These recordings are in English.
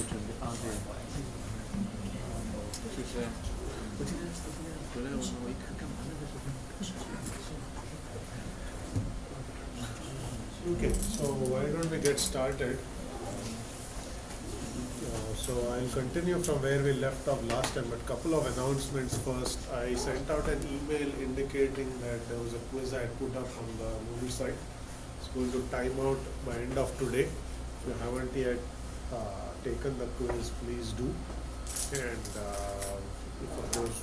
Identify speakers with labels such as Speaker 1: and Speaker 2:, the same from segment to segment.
Speaker 1: 准备啊，对，其实我记得回来我一看干嘛那个时候。
Speaker 2: Okay, so why don't we get started? So I'll continue from where we left off last time, but couple of announcements first. I sent out an email indicating that there was a quiz I had put up on the Moodle site. It's going to time out by end of today. If you haven't yet taken the quiz, please do. And for those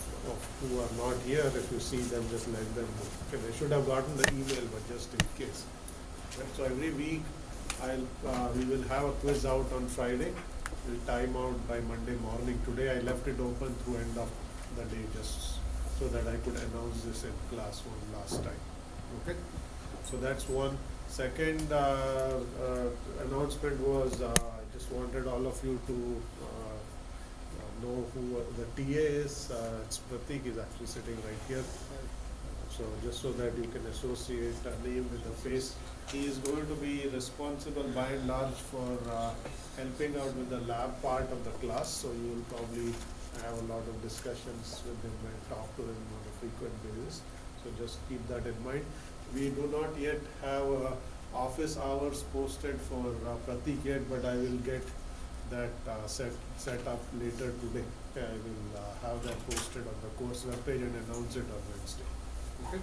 Speaker 2: who are not here, if you see them, just let them know. Okay, they should have gotten the email, but just in case. Right, so every week we will have a quiz out on Friday. We'll time out by Monday morning. Today I left it open through end of the day just so that I could announce this in class one last time. Okay, so that's one. Second announcement was I just wanted all of you to know who the TA is. It's Pratik is actually sitting right here. So just so that you can associate a name with a face. He is going to be responsible by and large for helping out with the lab part of the class. So you will probably have a lot of discussions with him and talk to him on a frequent basis. So just keep that in mind. We do not yet have office hours posted for Pratik yet, but I will get that set up later today. I will have that posted on the course webpage and announce it on Wednesday. Okay.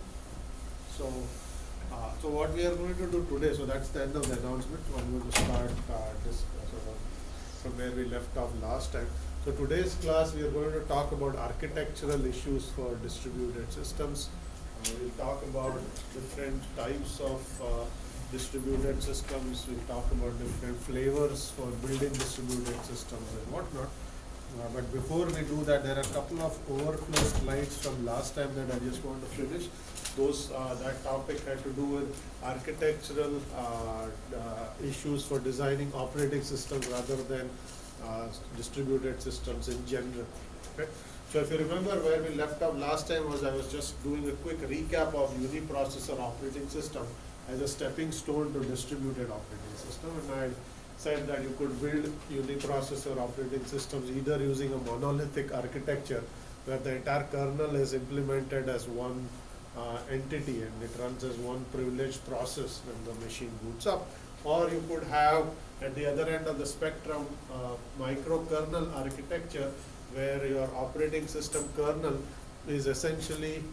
Speaker 2: So what we are going to do today, so that's the end of the announcement. I'm going to start from where we left off last time. So today's class we are going to talk about architectural issues for distributed systems. We'll talk about different types of distributed systems. We'll talk about different flavors for building distributed systems and whatnot. But before we do that, there are a couple of overflow slides from last time that I just want to finish. That topic had to do with architectural issues for designing operating systems rather than distributed systems in general. Okay? So if you remember where we left off last time was I was just doing a quick recap of uniprocessor operating system as a stepping stone to distributed operating system, and I said that you could build uniprocessor operating systems either using a monolithic architecture where the entire kernel is implemented as one entity and it runs as one privileged process when the machine boots up, or you could have at the other end of the spectrum microkernel architecture where your operating system kernel is essentially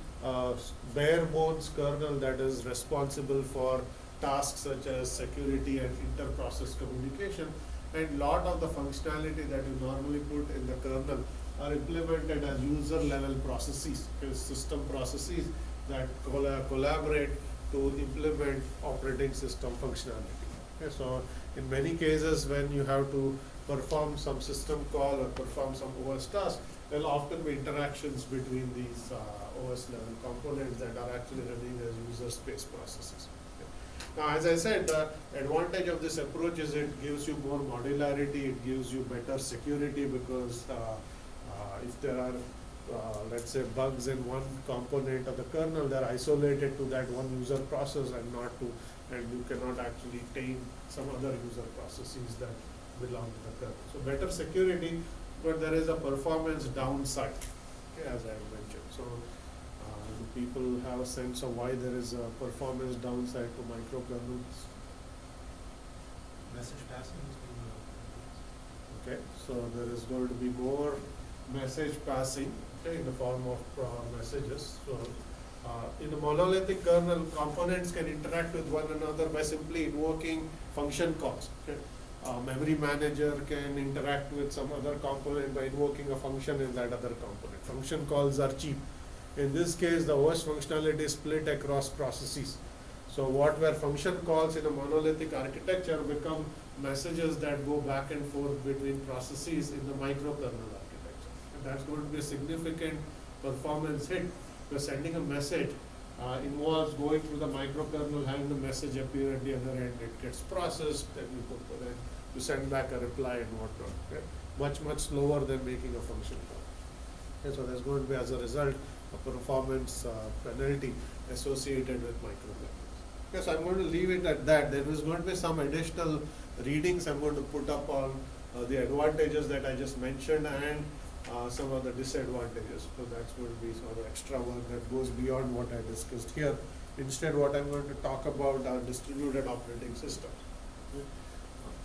Speaker 2: bare bones kernel that is responsible for tasks such as security and inter-process communication, and lot of the functionality that you normally put in the kernel are implemented as user level processes, system processes that collaborate to implement operating system functionality. Okay, so in many cases when you have to perform some system call or perform some OS task, there will often be interactions between these OS level components that are actually running as user space processes. Now, as I said, the advantage of this approach is it gives you more modularity, it gives you better security because if there are, let's say, bugs in one component of the kernel, they're isolated to that one user process and you cannot actually taint some other user processes that belong to the kernel. So better security, but there is a performance downside, okay, as I mentioned. So people have a sense of why there is a performance downside to microkernels.
Speaker 3: Message passing is
Speaker 2: Okay, so there is going to be more message passing, okay, in the form of messages. So in a monolithic kernel, components can interact with one another by simply invoking function calls. Okay? Memory manager can interact with some other component by invoking a function in that other component. Function calls are cheap. In this case, the OS functionality is split across processes. So what were function calls in a monolithic architecture become messages that go back and forth between processes in the microkernel architecture. And that's going to be a significant performance hit because sending a message involves going through the microkernel, having the message appear at the other end, it gets processed, then you send back a reply and whatnot. Okay? Much slower than making a function call. Okay, so there's going to be, as a result, a performance penalty associated with microkernels. Okay, so I'm going to leave it at that. There is going to be some additional readings I'm going to put up on the advantages that I just mentioned and some of the disadvantages. So that's going to be sort of extra work that goes beyond what I discussed here. Instead, what I'm going to talk about are distributed operating systems.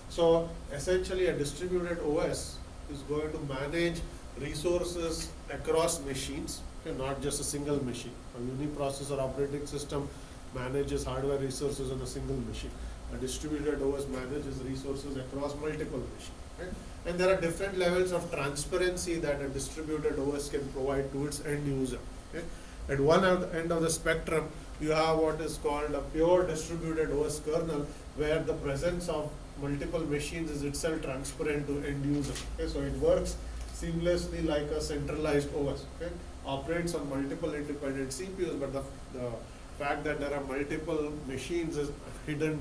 Speaker 2: So essentially, a distributed OS is going to manage resources across machines, not just a single machine. A uniprocessor operating system manages hardware resources on a single machine. A distributed OS manages resources across multiple machines. Right? And there are different levels of transparency that a distributed OS can provide to its end user. Okay? At one end of the spectrum, you have what is called a pure distributed OS kernel, where the presence of multiple machines is itself transparent to end user. Okay? So it works seamlessly like a centralized OS. Okay? Operates on multiple independent CPUs, but the fact that there are multiple machines is hidden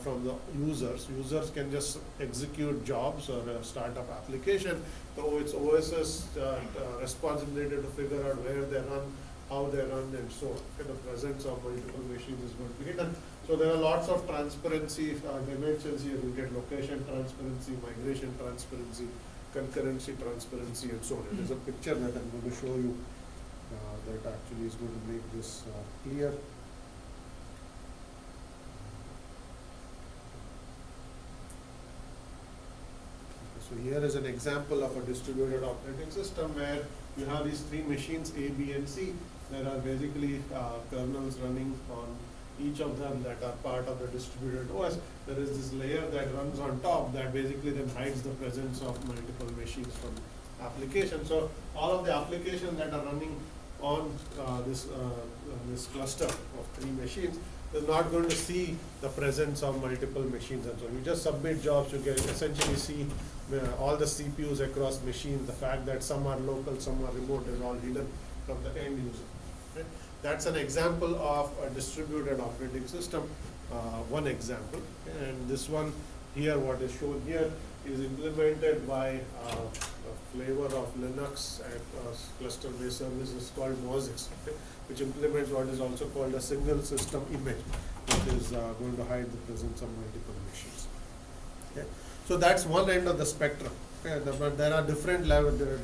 Speaker 2: from the users. Users can just execute jobs or start up application, so it's OS's responsibility to figure out where they run, how they run, and so on. Okay, the presence of multiple machines is going to be hidden. So there are lots of transparency dimensions here. You get location transparency, migration transparency, concurrency transparency, and so on. There's a picture that I'm going to show you that actually is going to make this clear. So here is an example of a distributed operating system where you have these three machines, A, B, and C. There are basically kernels running on each of them that are part of the distributed OS. There is this layer that runs on top that basically then hides the presence of multiple machines from applications. So all of the applications that are running on this cluster of three machines is not going to see the presence of multiple machines, and so you just submit jobs. You can essentially see all the CPUs across machines. The fact that some are local, some are remote is all hidden from the end user. Okay? That's an example of a distributed operating system, one example. And this one here, what is shown here, is implemented by a flavor of Linux and cluster-based services called Mosix, okay, which implements what is also called a single system image, which is going to hide the presence of multiple machines. Okay. So that's one end of the spectrum. Okay. But there are different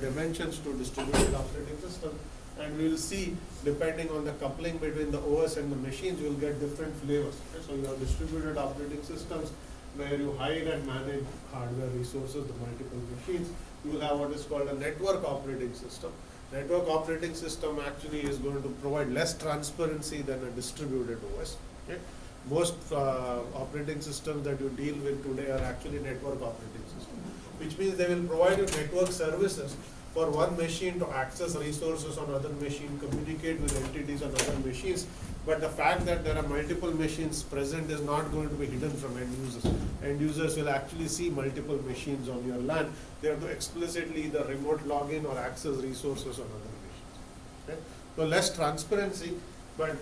Speaker 2: dimensions to distributed operating system, and we will see, depending on the coupling between the OS and the machines, you will get different flavors. Okay. So you have distributed operating systems where you hide and manage hardware resources, the multiple machines. You will have what is called a network operating system. Network operating system actually is going to provide less transparency than a distributed OS. Okay? Most operating systems that you deal with today are actually network operating systems, which means they will provide you network services for one machine to access resources on other machine, communicate with entities on other machines. But the fact that there are multiple machines present is not going to be hidden from end users. End users will actually see multiple machines on your LAN. They have to explicitly either remote login or access resources on other machines. Okay? So less transparency, but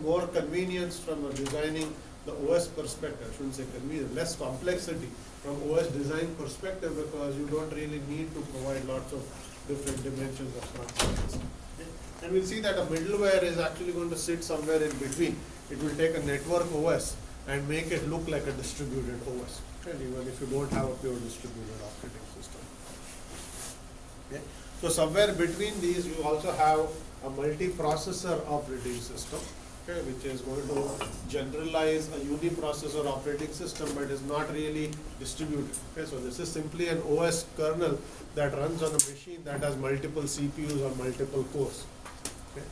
Speaker 2: more convenience from designing the OS perspective. I shouldn't say convenience, less complexity from OS design perspective, because you don't really need to provide lots of different dimensions of transparency. Okay? And we'll see that a middleware is actually going to sit somewhere in between. It will take a network OS and make it look like a distributed OS, okay? Even if you don't have a pure distributed operating system. Okay? So somewhere between these, you also have a multiprocessor operating system, okay, which is going to generalize a uniprocessor operating system, but is not really distributed. Okay, so this is simply an OS kernel that runs on a machine that has multiple CPUs or multiple cores. Okay.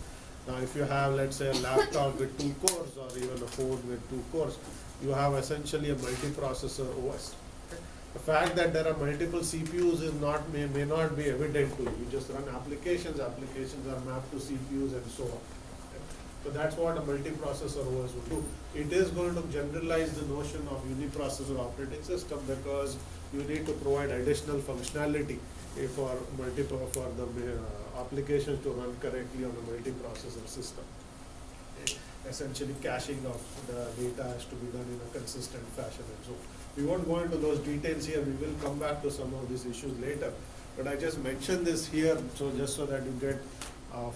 Speaker 2: Now, if you have, let's say, a laptop with 2 cores or even a phone with 2 cores, you have essentially a multiprocessor OS. Okay. The fact that there are multiple CPUs is may not be evident to you. You just run applications. Applications are mapped to CPUs and so on. So that's what a multiprocessor OS will do. It is going to generalize the notion of uniprocessor operating system, because you need to provide additional functionality for the applications to run correctly on a multiprocessor system. Okay. Essentially, caching of the data has to be done in a consistent fashion and so on. We won't go into those details here. We will come back to some of these issues later. But I just mentioned this here, so just so that you get of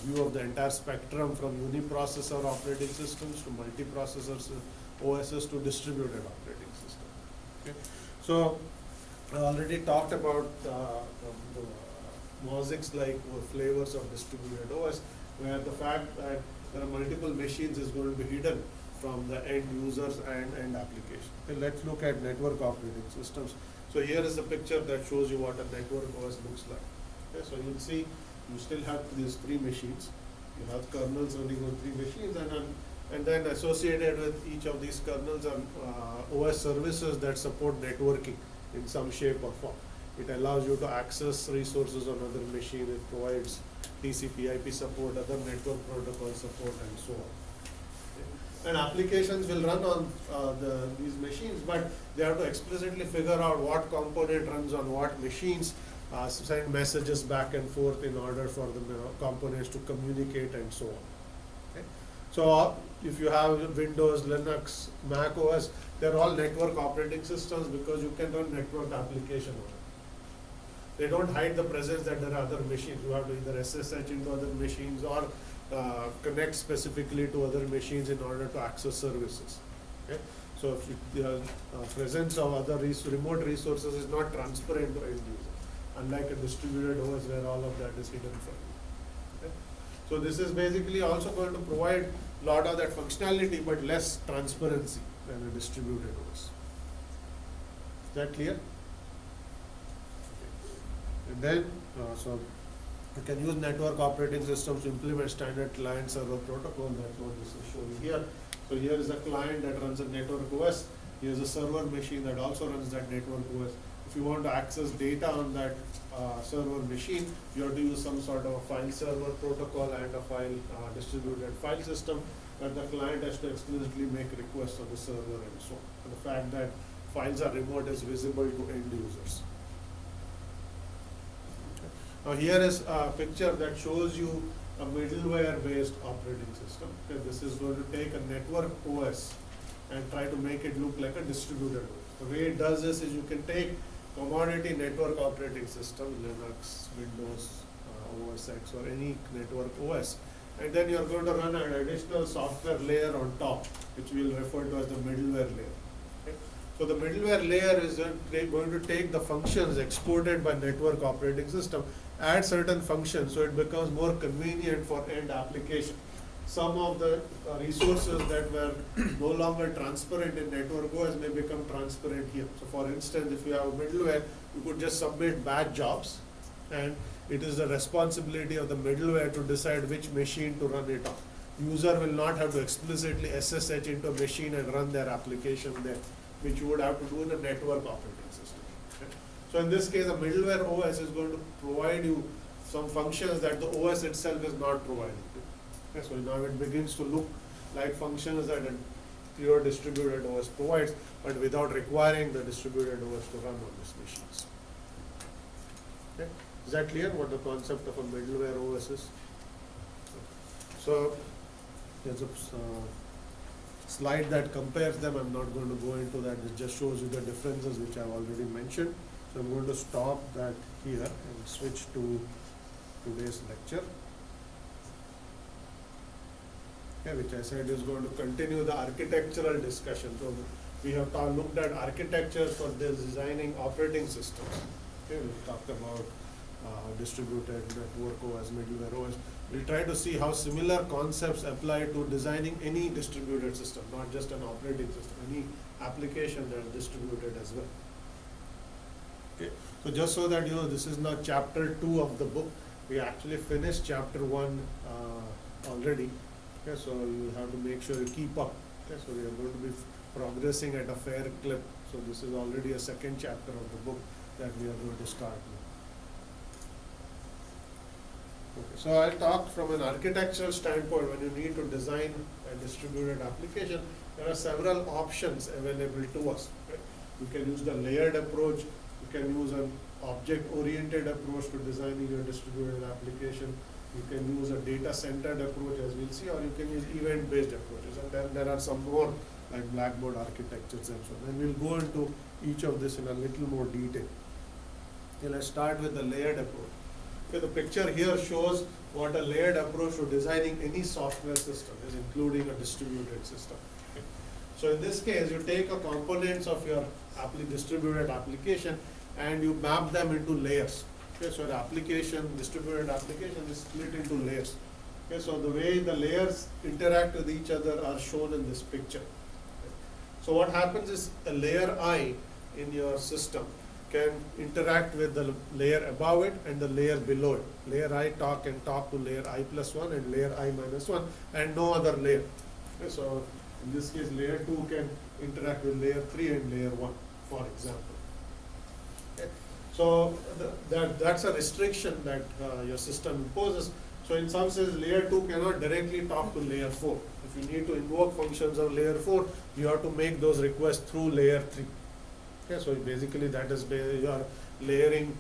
Speaker 2: view of the entire spectrum from uniprocessor operating systems to multiprocessor OSs to distributed operating systems. Okay. So I already talked about the mosaics like flavors of distributed OS, where the fact that there are multiple machines is going to be hidden from the end users and end application. Okay, let's look at network operating systems. So here is a picture that shows you what a network OS looks like. Okay, so you'll see you still have these three machines. You have kernels running on three machines, and then associated with each of these kernels are OS services that support networking in some shape or form. It allows you to access resources on other machines. It provides TCP/IP support, other network protocol support, and so on. And applications will run on these machines, but they have to explicitly figure out what component runs on what machines, send messages back and forth in order for the components to communicate and so on. Okay? So if you have Windows, Linux, Mac OS, they're all network operating systems because you can run network application on it. They don't hide the presence that there are other machines. You have to either SSH into other machines or connect specifically to other machines in order to access services. Okay? So if the presence of other remote resources is not transparent to end user, unlike a distributed OS where all of that is hidden from you. Okay? So this is basically also going to provide a lot of that functionality but less transparency than a distributed OS. Is that clear? And then, so you can use network operating systems to implement standard client server protocol. That's what this is showing here. So here is a client that runs a network OS. Here is a server machine that also runs that network OS. If you want to access data on that server machine, you have to use some sort of a file server protocol and a file distributed file system where the client has to explicitly make requests on the server and so on. And the fact that files are remote is visible to end users. Now here is a picture that shows you a middleware-based operating system. Okay, this is going to take a network OS and try to make it look like a distributed OS. The way it does this is you can take commodity network operating system, Linux, Windows, OS X, or any network OS, and then you're going to run an additional software layer on top, which we'll refer to as the middleware layer. Okay? So the middleware layer is going to take the functions exported by network operating system, add certain functions so it becomes more convenient for end application. Some of the resources that were no longer transparent in network OS may become transparent here. So for instance, if you have a middleware, you could just submit batch jobs, and it is the responsibility of the middleware to decide which machine to run it on. User will not have to explicitly SSH into a machine and run their application there, which you would have to do in a network operating system. Okay? So in this case, a middleware OS is going to provide you some functions that the OS itself is not providing. Okay, so now it begins to look like functions that a pure distributed OS provides, but without requiring the distributed OS to run on these machines. Okay. Is that clear what the concept of a middleware OS is? So there's a slide that compares them. I'm not going to go into that. It just shows you the differences which I've already mentioned. So I'm going to stop that here and switch to today's lecture. Okay, which I said is going to continue the architectural discussion. So we have looked at architecture for designing operating systems. Okay, we talked about distributed network OS, middleware OS. We'll try to see how similar concepts apply to designing any distributed system, not just an operating system, any application that is distributed as well. Okay, so just so that you know, this is now chapter 2 of the book. We actually finished chapter 1 already. Okay, so you have to make sure you keep up. Okay, so we are going to be progressing at a fair clip. So this is already a second chapter of the book that we are going to start with. Okay, so I'll talk from an architectural standpoint. When you need to design a distributed application, there are several options available to us. Okay? You can use the layered approach. You can use an object-oriented approach to designing your distributed application. You can use a data-centered approach, as we'll see, or you can use event-based approaches. And then there are some more like Blackboard architectures and so on. And we'll go into each of this in a little more detail. Okay, let's start with the layered approach. Okay, the picture here shows what a layered approach to designing any software system is, including a distributed system. Okay. So in this case, you take a components of your distributed application and you map them into layers. Okay, so the application, distributed application is split into layers. Okay, so the way the layers interact with each other are shown in this picture. So what happens is a layer I in your system can interact with the layer above it and the layer below it. Layer I can talk to layer I plus 1 and layer I minus 1 and no other layer. Okay, so in this case, layer 2 can interact with layer 3 and layer 1, for example. Okay. So that's a restriction that your system imposes. So in some sense, layer 2 cannot directly talk to layer 4. If you need to invoke functions of layer 4, you have to make those requests through layer 3. Okay, so basically that is your layering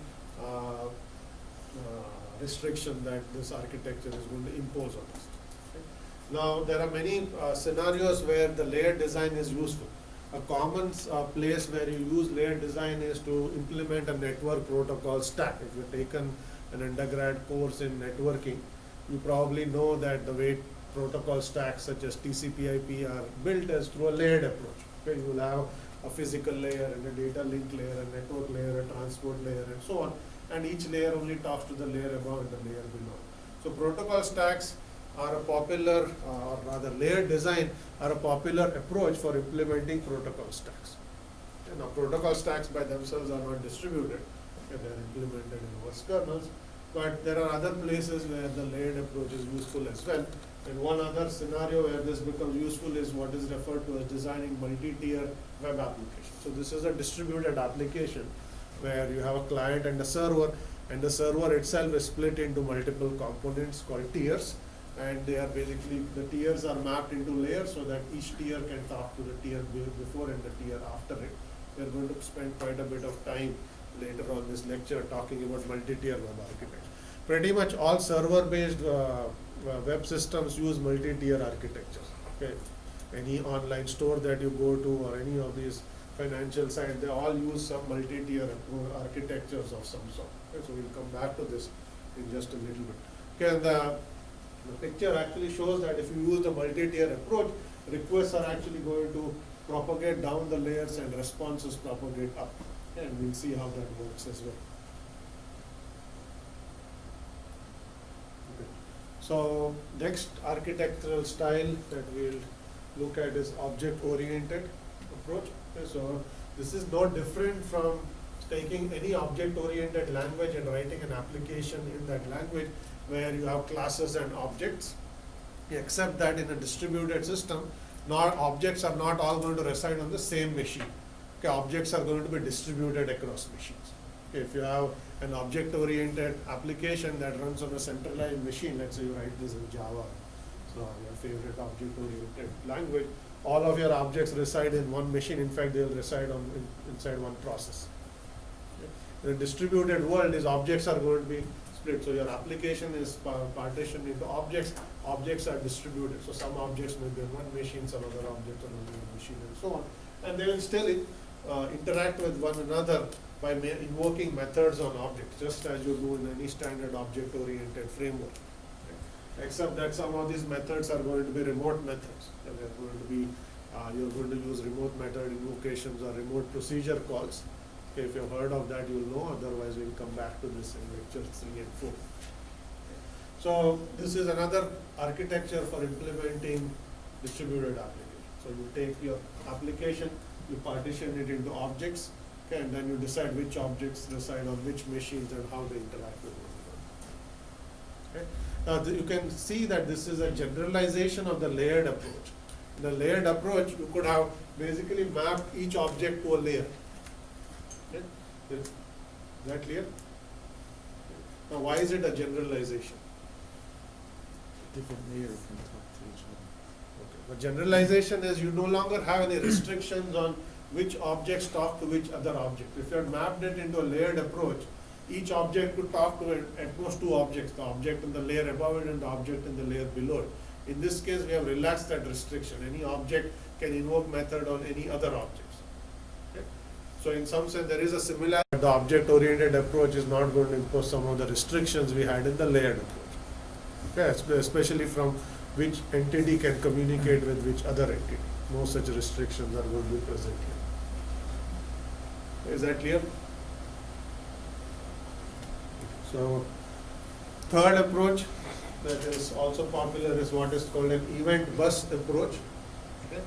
Speaker 2: restriction that this architecture is going to impose on us. Okay. Now there are many scenarios where the layer design is useful. A common place where you use layer design is to implement a network protocol stack. If you've taken an undergrad course in networking, you probably know that the way protocol stacks such as TCP/IP are built is through a layered approach. Okay, you will have a physical layer and a data link layer, a network layer, a transport layer, and so on. And each layer only talks to the layer above and the layer below. So protocol stacks are a popular, or rather layer design are a popular approach for implementing protocol stacks. Okay, now protocol stacks by themselves are not distributed. Okay, they are implemented in OS kernels. But there are other places where the layered approach is useful as well. And one other scenario where this becomes useful is what is referred to as designing multi-tier web application. So this is a distributed application where you have a client and the server itself is split into multiple components called tiers. And they are basically, the tiers are mapped into layers so that each tier can talk to the tier before and the tier after it. We are going to spend quite a bit of time later on this lecture talking about multi-tier web architecture. Pretty much all server-based web systems use multi-tier architecture. Okay, any online store that you go to or any of these financial sites, they all use some multi-tier architectures of some sort. Okay, so we'll come back to this in just a little bit. Okay, and the picture actually shows that if you use the multi-tier approach, requests are actually going to propagate down the layers and responses propagate up. Okay, and we'll see how that works as well. So next architectural style that we'll look at is object-oriented approach. Okay, so this is no different from taking any object-oriented language and writing an application in that language where you have classes and objects, except that in a distributed system, objects are not all going to reside on the same machine. Okay, objects are going to be distributed across machines. Okay, if you have an object-oriented application that runs on a centralized machine, let's say you write this in Java, so your favorite object-oriented language, all of your objects reside in one machine. In fact, they'll reside inside one process. Okay. In a distributed world, these objects are going to be split. So your application is partitioned into objects. Objects are distributed. So some objects may be on one machine, some other objects on another machine, and so on. And they will still interact with one another by invoking methods on objects, just as you do in any standard object-oriented framework. Okay. Except that some of these methods are going to be remote methods. And they're going to be, you're going to use remote method invocations or remote procedure calls. Okay, if you've heard of that, you'll know. Otherwise, we'll come back to this in lectures 3 and 4. So this is another architecture for implementing distributed application. So you take your application, you partition it into objects, okay, and then you decide which objects reside on which machines and how they interact with one another. Okay. Now you can see that this is a generalization of the layered approach. In the layered approach, you could have basically mapped each object to a layer. Okay. Is that clear? Now why is it a generalization?
Speaker 1: Different layers can talk to each other.
Speaker 2: Okay. The generalization is you no longer have any restrictions on which objects talk to which other object. If you had mapped it into a layered approach, each object could talk to at most two objects, the object in the layer above it and the object in the layer below it. In this case, we have relaxed that restriction. Any object can invoke method on any other objects. Okay? So in some sense, there is a similarity. The object-oriented approach is not going to impose some of the restrictions we had in the layered approach. Okay? Especially from which entity can communicate with which other entity. No such restrictions are going to be present here. Is that clear? So, third approach that is also popular is what is called an event bus approach. Okay.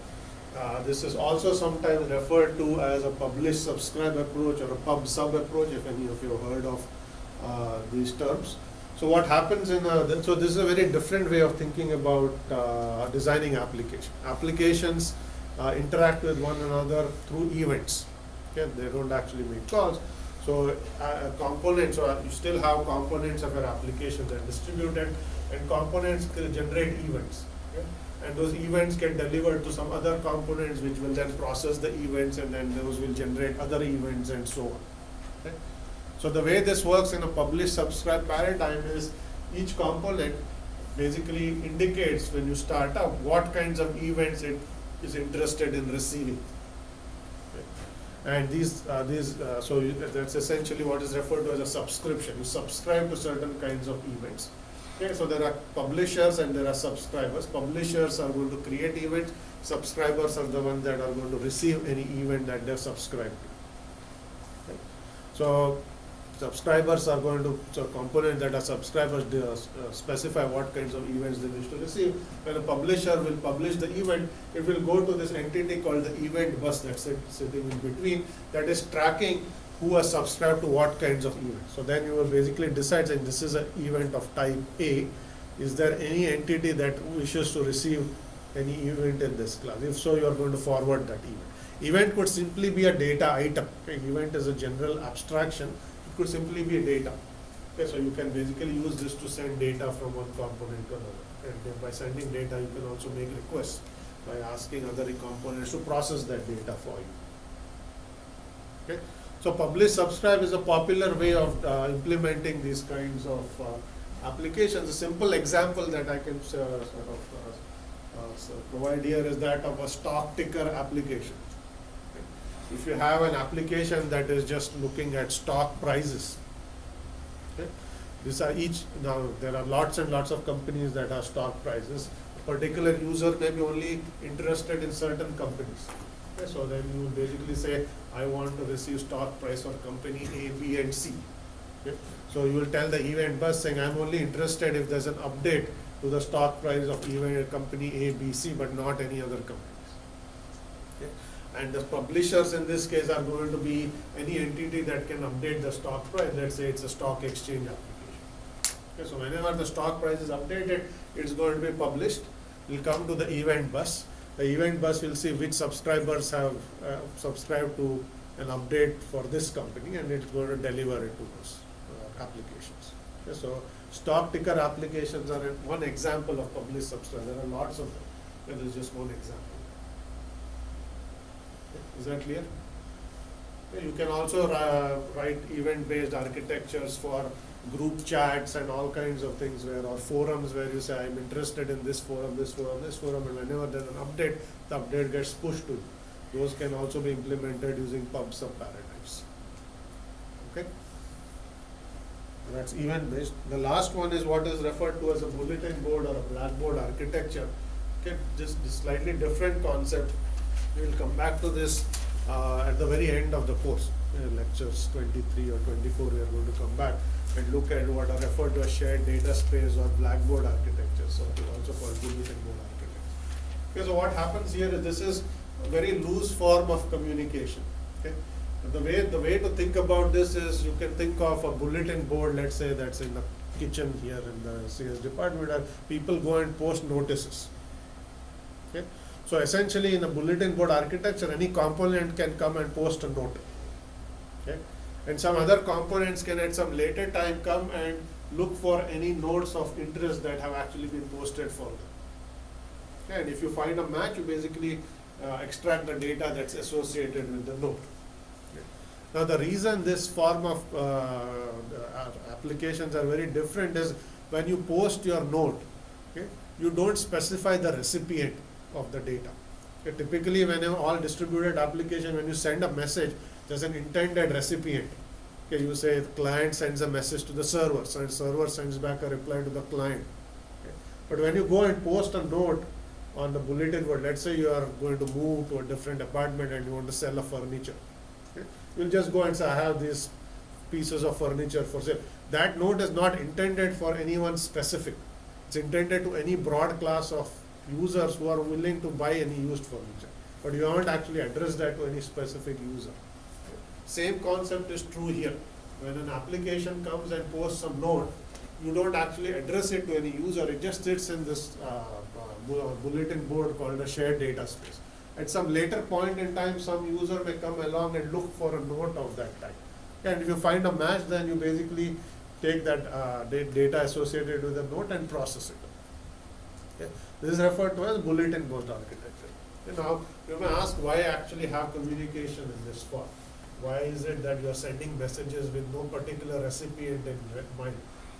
Speaker 2: This is also sometimes referred to as a publish subscribe approach or a pub sub approach, if any of you have heard of these terms. So what happens so this is a very different way of thinking about designing application. Applications interact with one another through events. Okay, they don't actually make calls. So components, or you still have components of your application that are distributed, and components can generate events. Okay? And those events get delivered to some other components, which will then process the events, and then those will generate other events, and so on. Okay? So the way this works in a publish-subscribe paradigm is each component basically indicates when you start up what kinds of events it is interested in receiving. And that's essentially what is referred to as a subscription. You subscribe to certain kinds of events. Okay, so there are publishers and there are subscribers. Publishers are going to create events. Subscribers are the ones that are going to receive any event that they're subscribed to. Okay. So subscribers are going to, so components that are subscribers, they specify what kinds of events they wish to receive. When a publisher will publish the event, it will go to this entity called the event bus that's sitting in between, that is tracking who has subscribed to what kinds of events. So then you will basically decide that this is an event of type A. Is there any entity that wishes to receive any event in this class? If so, you are going to forward that event. Event could simply be a data item. Okay? Event is a general abstraction. It could simply be a data. Okay, so you can basically use this to send data from one component to another. And then by sending data, you can also make requests by asking other components to process that data for you. Okay, so publish subscribe is a popular way of implementing these kinds of applications. A simple example that I can provide here is that of a stock ticker application. If you have an application that is just looking at stock prices, okay, these are now there are lots and lots of companies that have stock prices. A particular user may be only interested in certain companies. Okay, so then you basically say, I want to receive stock price for company A, B, and C. Okay? So you will tell the event bus saying, I'm only interested if there's an update to the stock price of event company A, B, C, but not any other companies. Okay? And the publishers in this case are going to be any entity that can update the stock price. Let's say it's a stock exchange application. Okay, so whenever the stock price is updated, it's going to be published. It will come to the event bus. The event bus will see which subscribers have subscribed to an update for this company, and it's going to deliver it to those applications. Okay, so stock ticker applications are one example of publish subscribe. There are lots of them. That is just one example. Is that clear? You can also write event-based architectures for group chats and all kinds of things, or forums where you say, I'm interested in this forum, this forum, this forum, and whenever there's an update, the update gets pushed to you. Those can also be implemented using pub sub paradigms. Okay? That's event-based. The last one is what is referred to as a bulletin board or a blackboard architecture. Okay, just a slightly different concept. We will come back to this at the very end of the course. Lectures 23 or 24, we are going to come back and look at what are referred to as shared data space or blackboard architecture, so also called bulletin board architecture. Okay, so what happens here is this is a very loose form of communication. Okay, the way to think about this is you can think of a bulletin board, let's say that's in the kitchen here in the sales department, where people go and post notices. Okay, so essentially in a bulletin board architecture, any component can come and post a note. Okay. And some other components can at some later time come and look for any nodes of interest that have actually been posted for them. Okay. And if you find a match, you basically extract the data that's associated with the node. Okay. Now the reason this form of applications are very different is when you post your node, okay, you don't specify the recipient of the data. Okay. Typically when all distributed application, when you send a message, there's an intended recipient. Okay, you say the client sends a message to the server, so the server sends back a reply to the client. Okay. But when you go and post a note, on the bulletin board. Let's say you are going to move to a different apartment and you want to sell a furniture. Okay? You'll just go and say, I have these pieces of furniture for sale. That note is not intended for anyone specific. It's intended to any broad class of users who are willing to buy any used furniture. But you haven't actually addressed that to any specific user. Same concept is true here. When an application comes and posts some note, you don't actually address it to any user. It just sits in this bulletin board called a shared data space. At some later point in time, some user may come along and look for a note of that type. And if you find a match, then you basically take that data associated with the note and process it. Okay. This is referred to as bulletin board architecture. Now, you may ask why actually have communication in this form? Why is it that you are sending messages with no particular recipient in mind?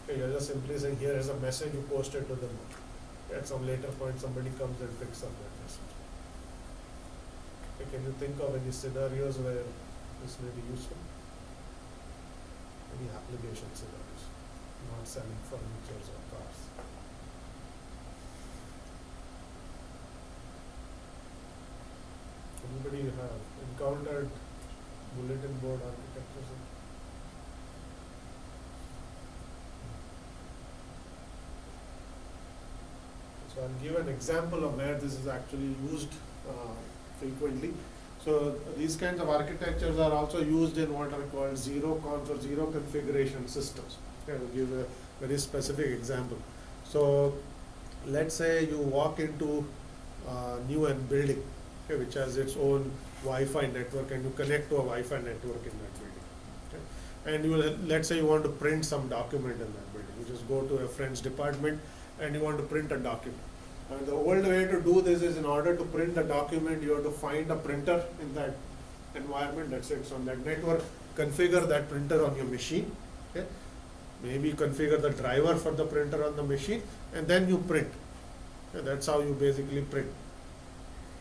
Speaker 2: Okay, you're just simply saying, here is a message you posted to the note. At some later point, somebody comes and picks up that message. Okay, can you think of any scenarios where this may be useful? Any application scenarios? Not selling furniture or cars. Anybody have encountered bulletin board architectures? So I'll give an example of where this is actually used frequently. So these kinds of architectures are also used in what are called zero-cons or zero configuration systems. Okay, I'll give a very specific example. So let's say you walk into a new building, okay, which has its own Wi-Fi network, and you connect to a Wi-Fi network in that building. Okay? And you will, let's say you want to print some document in that building. You just go to a friend's department and you want to print a document. And the old way to do this is, in order to print the document, you have to find a printer in that environment that sits on that network, configure that printer on your machine, okay? Maybe configure the driver for the printer on the machine, and then you print. Okay? That's how you basically print.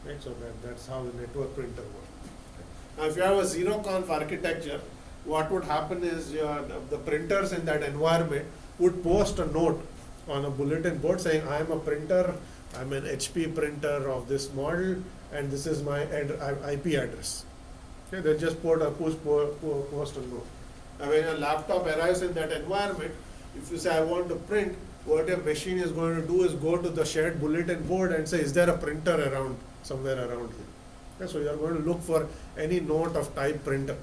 Speaker 2: Right? So that's how the network printer works. Okay? Now, if you have a zero-conf architecture, what would happen is the printers in that environment would post a note on a bulletin board saying, I am a printer, I'm an HP printer of this model, and this is my IP address. Okay, they just post a note. Now, when a laptop arrives in that environment, if you say, I want to print, what your machine is going to do is go to the shared bulletin board and say, is there a printer around, somewhere around here? Okay, so you are going to look for any note of type printer.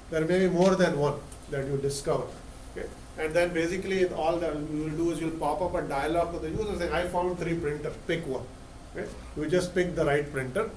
Speaker 2: There may be more than one that you discover. Okay? And then basically all that you will do is you'll pop up a dialog to the user saying, I found 3 printers, pick one. Okay? You just pick the right printer.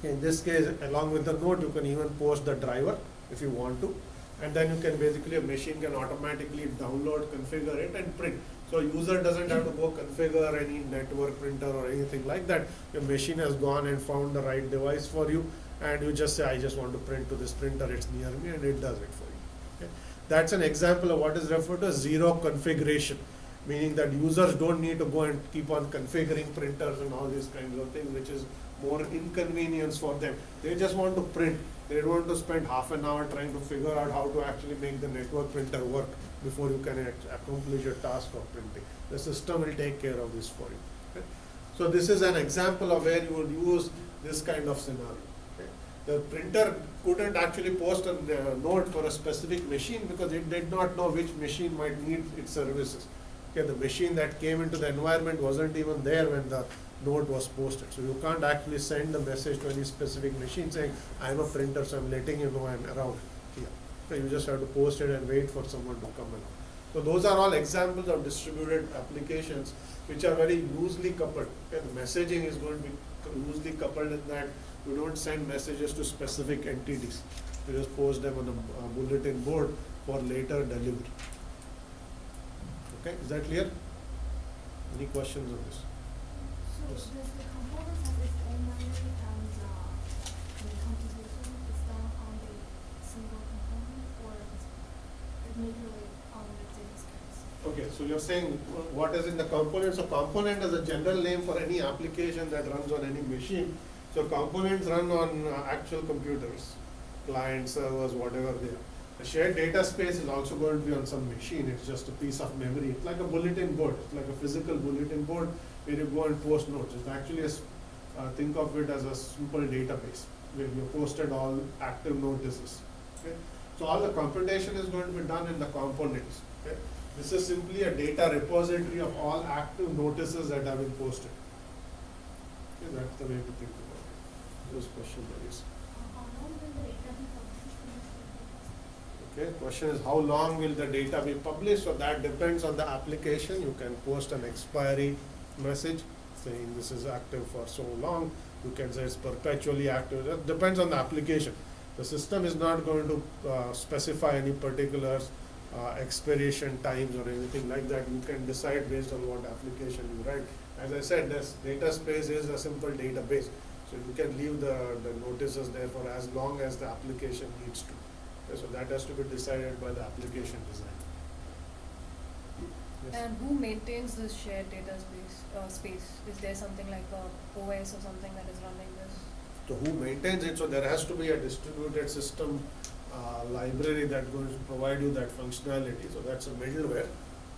Speaker 2: In this case, along with the note, you can even post the driver if you want to. And then you can basically, a machine can automatically download, configure it and print. So user doesn't have to go configure any network printer or anything like that. Your machine has gone and found the right device for you, and you just say, I just want to print to this printer, it's near me, and it does it for you. Okay? That's an example of what is referred to as zero configuration, meaning that users don't need to go and keep on configuring printers and all these kinds of things, which is more inconvenience for them. They just want to print. They don't want to spend half an hour trying to figure out how to actually make the network printer work before you can accomplish your task of printing. The system will take care of this for you. Okay? So this is an example of where you would use this kind of scenario. Okay? The printer couldn't actually post a note for a specific machine because it did not know which machine might need its services. Okay? The machine that came into the environment wasn't even there when the note was posted. So you can't actually send the message to any specific machine saying, I'm a printer, so I'm letting you know I'm around here. So you just have to post it and wait for someone to come along. So those are all examples of distributed applications which are very loosely coupled. Okay? The messaging is going to be loosely coupled in that you don't send messages to specific entities. You just post them on a bulletin board for later delivery. Okay, is that clear? Any questions on this?
Speaker 3: So does the component have its own memory and the computation is done on a single component, or is it mainly on the data space?
Speaker 2: Okay, so you're saying what is in the component. So component is a general name for any application that runs on any machine. So components run on actual computers, client servers, whatever they are. The shared data space is also going to be on some machine. It's just a piece of memory. It's like a bulletin board. It's like a physical bulletin board where you go and post notes. It's actually a think of it as a simple database where you posted all active notices. Okay? So all the computation is going to be done in the components. Okay? This is simply a data repository of all active notices that have been posted. Okay? That's the way to think about it. Those questions there is.
Speaker 3: How long will the data be published in this database?
Speaker 2: Okay, question is how long will the data be published? So that depends on the application. You can post an expiry message saying this is active for so long. You can say it's perpetually active. That depends on the application. The system is not going to specify any particular expiration times or anything like that. You can decide based on what application you write. As I said, this data space is a simple database. So you can leave the notices there for as long as the application needs to. Okay, so that has to be decided by the application design. Yes.
Speaker 4: And who maintains this shared data space? Is there something like a OS or something that is running this?
Speaker 2: So who maintains it? So there has to be a distributed system library that going to provide you that functionality. So that's a middleware,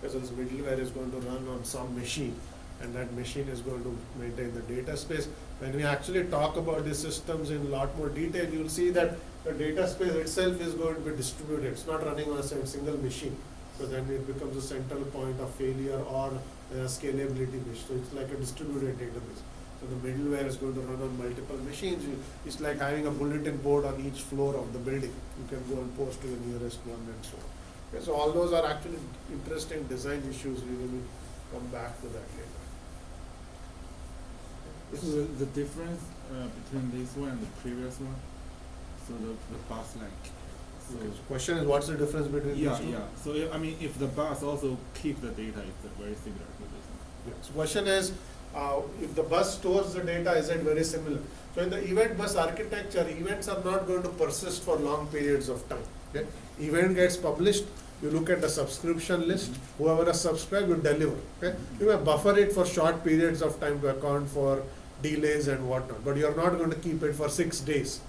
Speaker 2: because this middleware is going to run on some machine, and that machine is going to maintain the data space. When we actually talk about these systems in a lot more detail, you'll see that the data space itself is going to be distributed. It's not running on a single machine, so then it becomes a central point of failure or scalability issue. So it's like a distributed database. So the middleware is going to run on multiple machines. It's like having a bulletin board on each floor of the building. You can go and post to the nearest one and so on. Okay, so all those are actually interesting design issues. We will come back to that later.
Speaker 1: So the difference between this one and the previous one, so the bus line. So
Speaker 2: Okay, so question is, what's the difference between
Speaker 1: yeah,
Speaker 2: these two?
Speaker 1: yeah. So I mean, if the bus also keep the data, it's very similar to this one.
Speaker 2: Yes. Question is, if the bus stores the data, is it very similar? So in the event bus architecture, events are not going to persist for long periods of time. Okay? Event gets published, you look at the subscription list, whoever has subscribed, you deliver. Okay? You may buffer it for short periods of time to account for delays and whatnot, but you are not going to keep it for 6 days.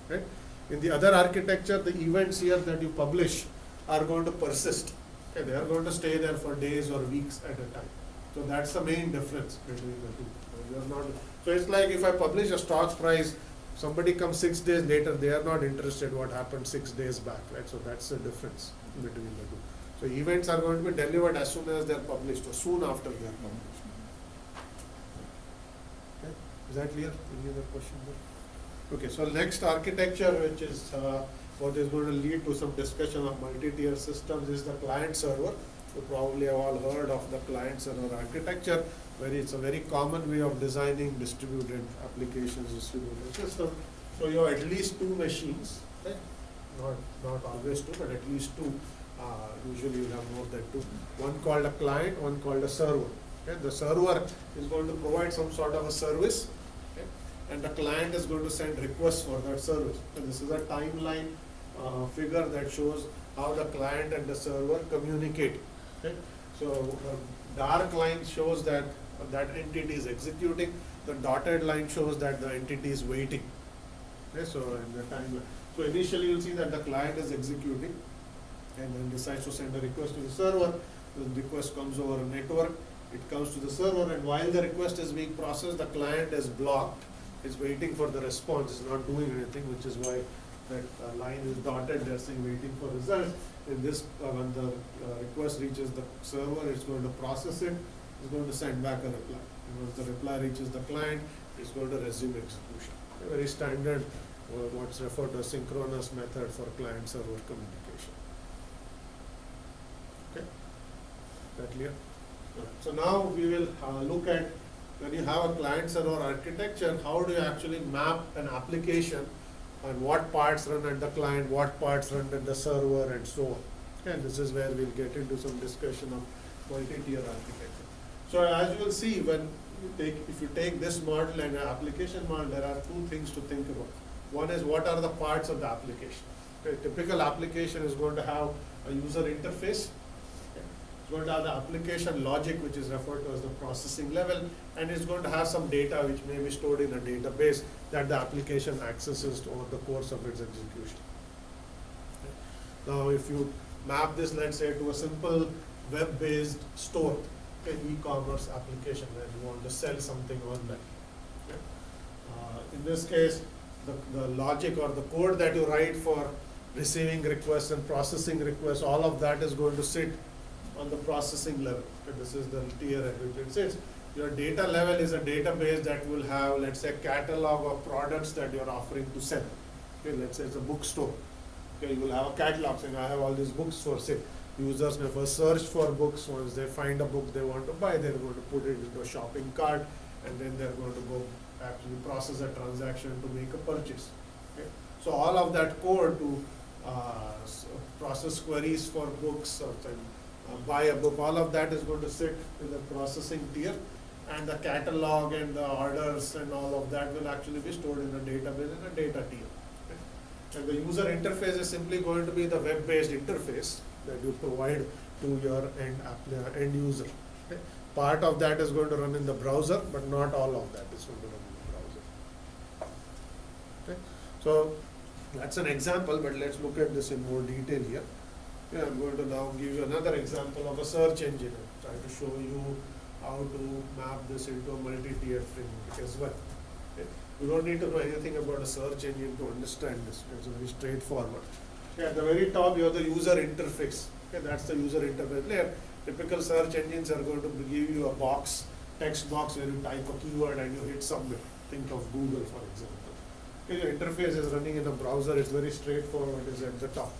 Speaker 2: Right? In the other architecture, the events here that you publish are going to persist. Okay? They are going to stay there for days or weeks at a time. So that's the main difference between the two. So you are not, so it's like if I publish a stock price, somebody comes 6 days later, they are not interested what happened 6 days back, right? So that's the difference between the two. So events are going to be delivered as soon as they are published or soon after they are published. Okay. Is that clear? Any other question there? Okay, so next architecture, which is what is going to lead to some discussion of multi-tier systems, is the client server. You probably have all heard of the client server architecture, where it's a very common way of designing distributed applications, distributed system. So you have at least 2 machines, right? Not always 2, but at least 2. Usually you have more than 2. One called a client, one called a server. Okay? The server is going to provide some sort of a service, okay? And the client is going to send requests for that service. And this is a timeline figure that shows how the client and the server communicate. Okay? So the dark line shows that that entity is executing. The dotted line shows that the entity is waiting. Okay? So in the timeline. So initially you'll see that the client is executing and then decides to send a request to the server. The request comes over a network. It comes to the server, and while the request is being processed, the client is blocked. It's waiting for the response. It's not doing anything, which is why that line is dotted. They're saying waiting for results. In this, when the request reaches the server, it's going to process it. It's going to send back a reply. And once the reply reaches the client, it's going to resume execution. A very standard, what's referred to as synchronous method for client-server communication. Okay, that clear? So now we will look at, when you have a client-server architecture, how do you actually map an application and what parts run at the client, what parts run at the server, and so on. And this is where we'll get into some discussion of multi-tier architecture. So as you will see, when if you take this model and an application model, there are 2 things to think about. One is, what are the parts of the application? Okay, typical application is going to have a user interface. It's going to have the application logic, which is referred to as the processing level, and it's going to have some data which may be stored in a database that the application accesses over the course of its execution. Now, if you map this, let's say, to a simple web-based store, an e-commerce application where you want to sell something online. Okay? In this case, the logic or the code that you write for receiving requests and processing requests, all of that is going to sit on the processing level. Okay, this is the tier at which it sits. Your data level is a database that will have, let's say, a catalog of products that you're offering to sell. Okay, let's say it's a bookstore. Okay, you will have a catalog saying, I have all these books for sale. Users may first search for books. Once they find a book they want to buy, they're going to put it into a shopping cart, and then they're going to go actually process a transaction to make a purchase. Okay? So all of that code to process queries for books or buy a book, all of that is going to sit in the processing tier, and the catalog and the orders and all of that will actually be stored in a database in a data tier. Okay? And the user interface is simply going to be the web-based interface that you provide to your end user. Okay? Part of that is going to run in the browser, but not all of that is going to run in the browser. Okay? So that's an example, but let's look at this in more detail here. Yeah, I'm going to now give you another example of a search engine. I'm trying to show you how to map this into a multi-tiered framework as well. Okay? You don't need to know anything about a search engine to understand this. It's very straightforward. Okay, at the very top, you have the user interface. Okay, that's the user interface layer. Typical search engines are going to give you a box, text box where you type a keyword and you hit submit. Think of Google, for example. Okay, your interface is running in a browser. It's very straightforward. It's at the top.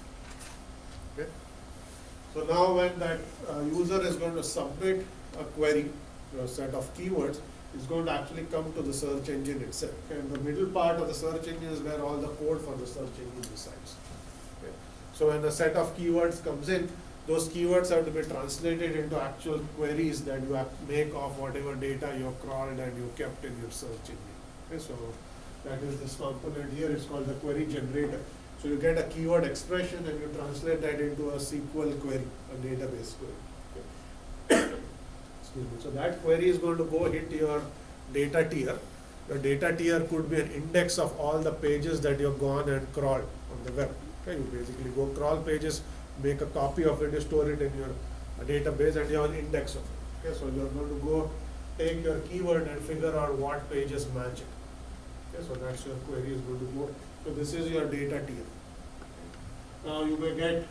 Speaker 2: Okay. So now when that user is going to submit a query, a set of keywords, it's going to actually come to the search engine itself. Okay. And the middle part of the search engine is where all the code for the search engine resides. Okay. So when a set of keywords comes in, those keywords have to be translated into actual queries that you make of whatever data you crawled and you kept in your search engine. Okay. So that is this component here. It's called the query generator. So you get a keyword expression and you translate that into a SQL query, a database query. Okay. Excuse me. So that query is going to go hit your data tier. Your data tier could be an index of all the pages that you've gone and crawled on the web. Okay. You basically go crawl pages, make a copy of it, you store it in your database, and you have an index of it. Okay. So you're going to go take your keyword and figure out what pages match it. Okay. So that's your query is going to go. So this is your data tier. Now you may get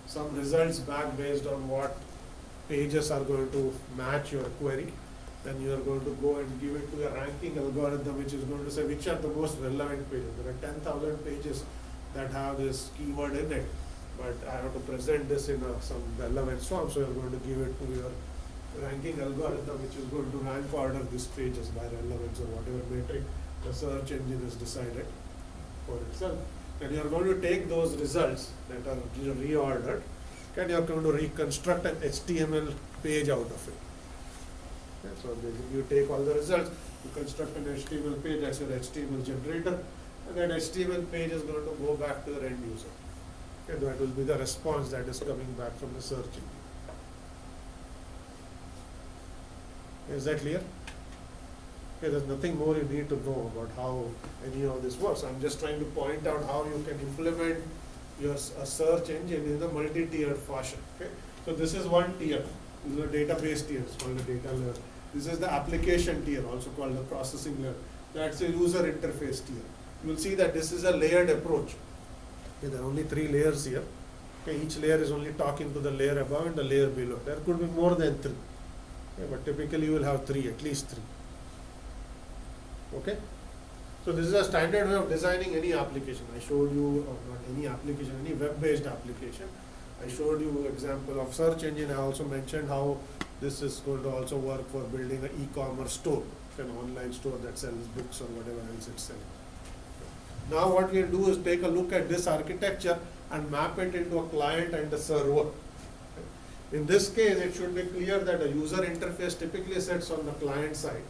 Speaker 2: some results back based on what pages are going to match your query. Then you are going to go and give it to a ranking algorithm which is going to say which are the most relevant pages. There are 10,000 pages that have this keyword in it, but I have to present this in some relevance form, so you are going to give it to your ranking algorithm which is going to rank order these pages by relevance or whatever metric the search engine has decided for itself. And you are going to take those results that are reordered and you are going to reconstruct an HTML page out of it. Okay, so basically you take all the results, you construct an HTML page, that's your HTML generator, and that HTML page is going to go back to your end user. Okay, that will be the response that is coming back from the search engine. Is that clear? Okay, there's nothing more you need to know about how any of this works. I'm just trying to point out how you can implement your search engine in a multi-tiered fashion. Okay? So this is one tier. This is a database tier. It's called a data layer. This is the application tier, also called the processing layer. That's a user interface tier. You will see that this is a layered approach. Okay, there are only 3 layers here. Okay, each layer is only talking to the layer above and the layer below. There could be more than 3. Okay, but typically you will have 3, at least 3. Okay, so this is a standard way of designing any application. I showed you, not any application, any web-based application. I showed you example of search engine. I also mentioned how this is going to also work for building an e-commerce store, an online store that sells books or whatever else it's selling. Now what we'll do is take a look at this architecture and map it into a client and a server. In this case, it should be clear that a user interface typically sits on the client side,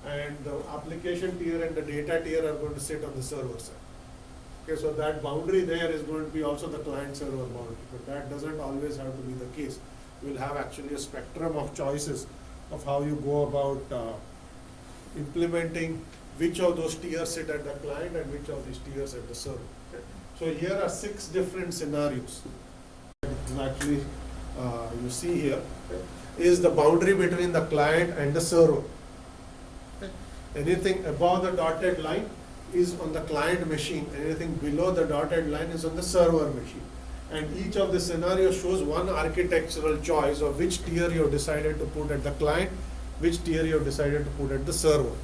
Speaker 2: and the application tier and the data tier are going to sit on the server side. Okay, so that boundary there is going to be also the client-server boundary, but that doesn't always have to be the case. You will have actually a spectrum of choices of how you go about implementing which of those tiers sit at the client and which of these tiers at the server. Okay. So here are 6 different scenarios. Actually, you see here, okay, is the boundary between the client and the server. Okay. Anything above the dotted line is on the client machine, anything below the dotted line is on the server machine. And each of the scenarios shows one architectural choice of which tier you have decided to put at the client, which tier you have decided to put at the server.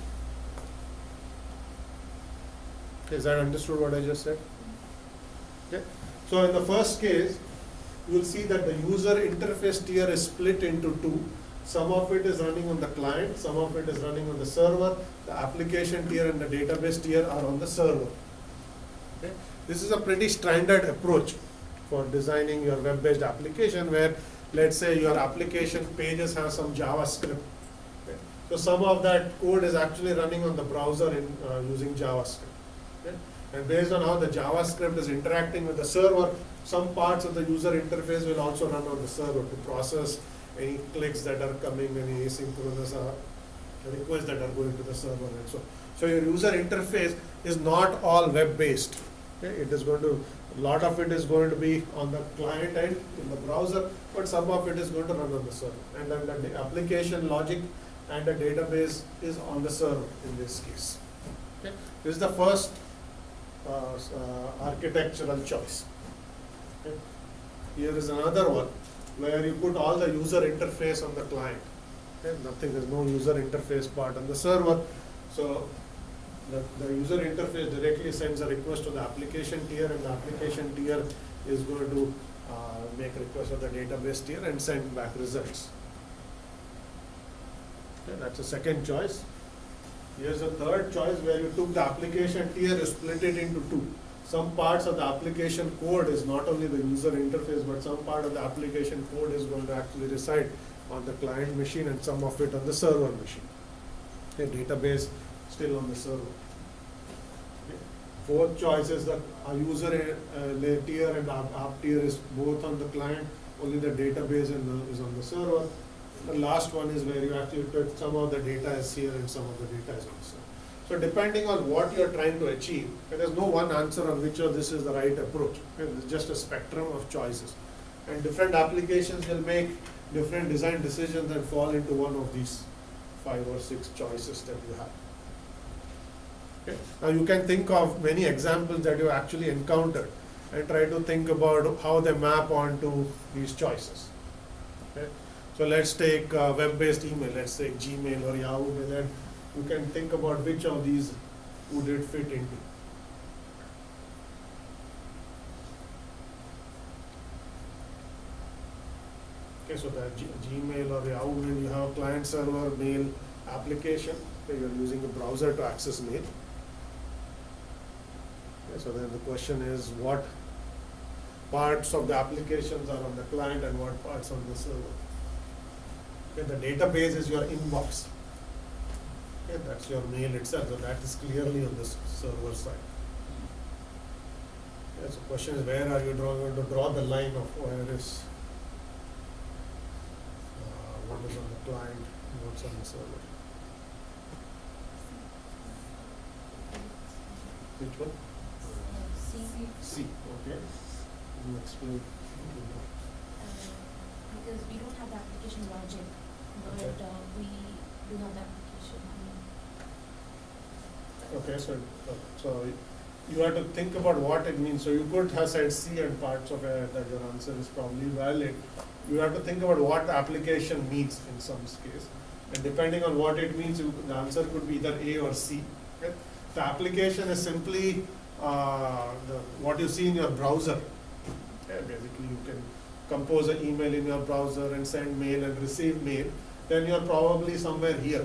Speaker 2: Is that understood what I just said? Okay. So in the first case, you will see that the user interface tier is split into two. Some of it is running on the client, some of it is running on the server. The application tier and the database tier are on the server. Okay. This is a pretty standard approach for designing your web-based application, where let's say your application pages have some JavaScript. Okay. So some of that code is actually running on the browser in using JavaScript. Okay. And based on how the JavaScript is interacting with the server, some parts of the user interface will also run on the server to process any clicks that are coming, any asynchronous requests that are going to the server, and so. So your user interface is not all web-based. Okay? It is going to, a lot of it is going to be on the client end in the browser, but some of it is going to run on the server. And then the application logic and the database is on the server in this case. Okay? This is the first architectural choice. Okay? Here is another one where you put all the user interface on the client. Okay? Nothing, there's no user interface part on the server. So the user interface directly sends a request to the application tier, and the application tier is going to make request of the database tier and send back results. Okay, that's the second choice. Here's a third choice where you took the application tier, you split it into two. Some parts of the application code is not only the user interface, but some part of the application code is going to actually reside on the client machine and some of it on the server machine. Okay, database still on the server. Okay. Fourth choice is that a user tier and app tier is both on the client, only the database is on the server. The last one is where you actually put some of the data is here and some of the data is on the server. So depending on what you are trying to achieve, there is no one answer on which of this is the right approach. Okay, it's just a spectrum of choices. And different applications will make different design decisions and fall into one of these 5 or 6 choices that you have. Okay. Now you can think of many examples that you actually encountered and try to think about how they map onto these choices. Okay. So let's take web-based email, let's say Gmail or Yahoo, and then you can think about which of these would it fit into. Okay, so the Gmail or Yahoo Mail, you have client server mail application. Okay, you're using a browser to access mail. Okay, so then the question is what parts of the applications are on the client and what parts on the server. Okay, the database is your inbox. Okay, that's your mail itself, so that is clearly on the server side. Okay, so the question is where are you going to draw the line of where is what is on the client and what's on the server. Which one? C. Okay. You explain.
Speaker 5: Because we don't have the application logic, but
Speaker 2: Okay.
Speaker 5: we do have the application.
Speaker 2: Okay, so you have to think about what it means. So you could have said C and parts of it that your answer is probably valid. You have to think about what the application means in some case. And depending on what it means, the answer could be either A or C. Okay? The application is simply what you see in your browser. Okay? Basically, you can compose an email in your browser and send mail and receive mail. Then you're probably somewhere here.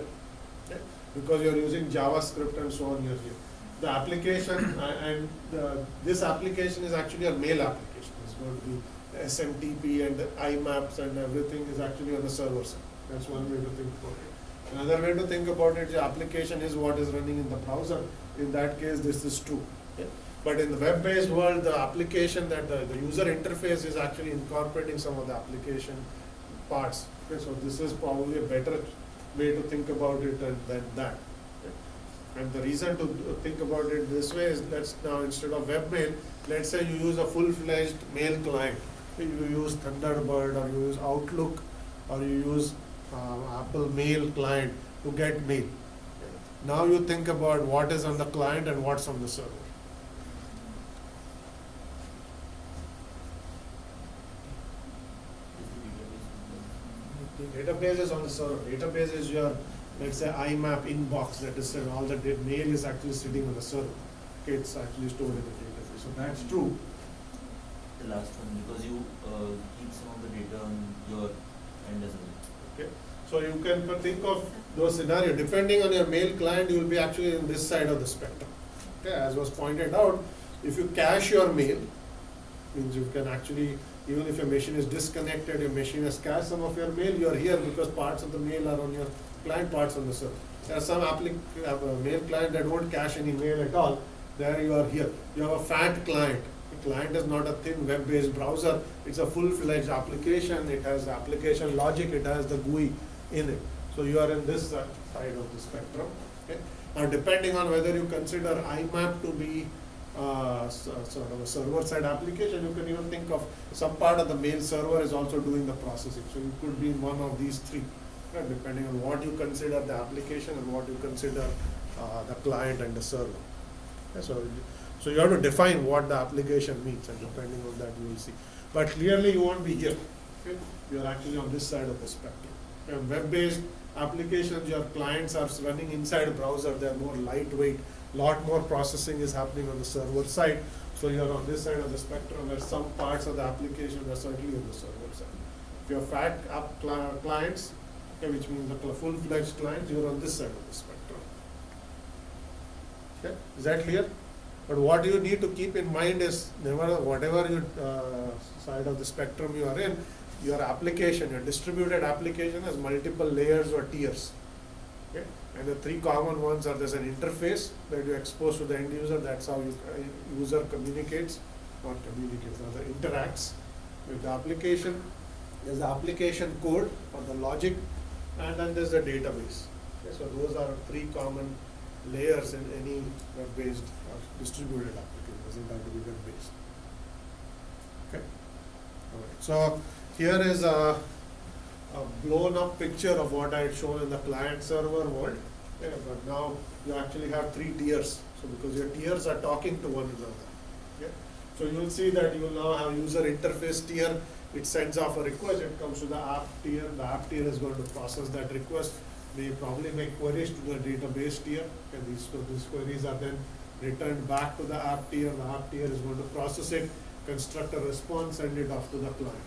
Speaker 2: Okay? Because you're using JavaScript and so on, you're here. The application this application is actually a mail application. It's going to be SMTP and the IMAPs and everything is actually on the server side. That's one way to think about it. Another way to think about it, the application is what is running in the browser. In that case, this is true. Okay? But in the web-based world, the application that the user interface is actually incorporating some of the application parts. Okay? So this is probably a better way to think about it than that. Okay? And the reason to think about it this way is, let's now instead of webmail, let's say you use a full-fledged mail client. You use Thunderbird or you use Outlook or you use Apple Mail client to get mail. Now you think about what is on the client and what's on the server. The database is on the server. Database is your, let's say, IMAP inbox that is all the mail is actually sitting on the server. Okay, it's actually stored in the database. So that's true.
Speaker 6: The last one, because you keep some of the data on your end as well.
Speaker 2: Okay, so you can think of those scenarios. Depending on your mail client, you will be actually in this side of the spectrum. Okay, as was pointed out, if you cache your mail, means you can actually, even if your machine is disconnected, your machine has cached some of your mail, you are here because parts of the mail are on your client, parts on the server. There are some mail client that won't cache any mail at all. There you are here. You have a fat client. The client is not a thin web-based browser. It's a full-fledged application. It has application logic. It has the GUI in it. So you are in this side of the spectrum. Okay? Now, depending on whether you consider IMAP to be sort of a server-side application, you can even think of some part of the mail server is also doing the processing. So you could be in one of these three, right, depending on what you consider the application and what you consider the client and the server. Okay, so you have to define what the application means, and depending on that you will see. But clearly you won't be here. Okay? You are actually on this side of the spectrum. Okay? Web-based applications, your clients are running inside a browser. They are more lightweight. Lot more processing is happening on the server side. So you are on this side of the spectrum, where some parts of the application are certainly on the server side. If you have fat app clients, okay, which means the full-fledged clients, you are on this side of the spectrum. Okay, is that clear? But what you need to keep in mind is, whatever you, side of the spectrum you are in, your application, your distributed application has multiple layers or tiers. Okay? And the three common ones are, there's an interface that you expose to the end user. That's how you user communicates, not communicates, rather interacts with the application. There's the application code or the logic, and then there's the database. Okay? So those are three common layers in any web-based or distributed application. Doesn't have to be web-based. Okay. All right. So here is a blown up picture of what I had shown in the client server world. Okay. But now you actually have three tiers. So because your tiers are talking to one another. Okay. So you will see that you will now have user interface tier. It sends off a request. It comes to the app tier. The app tier is going to process that request. They probably make queries to the database tier, and these queries are then returned back to the app tier. The app tier is going to process it, construct a response, send it off to the client.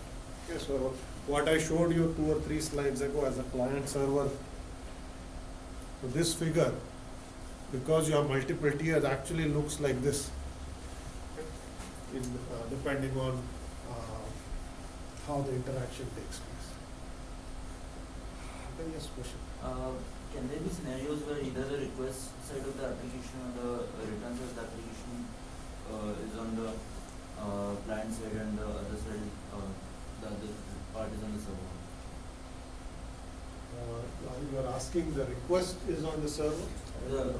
Speaker 2: Okay, so what I showed you 2 or 3 slides ago as a client server, so this figure, because you have multiple tiers, actually looks like this, depending on how the interaction takes place. Okay, yes, question.
Speaker 6: Can there be scenarios where either the request side of the application or the return side of the application is on the client side and the other side, the other part is on the server?
Speaker 2: You are asking the request is on the server?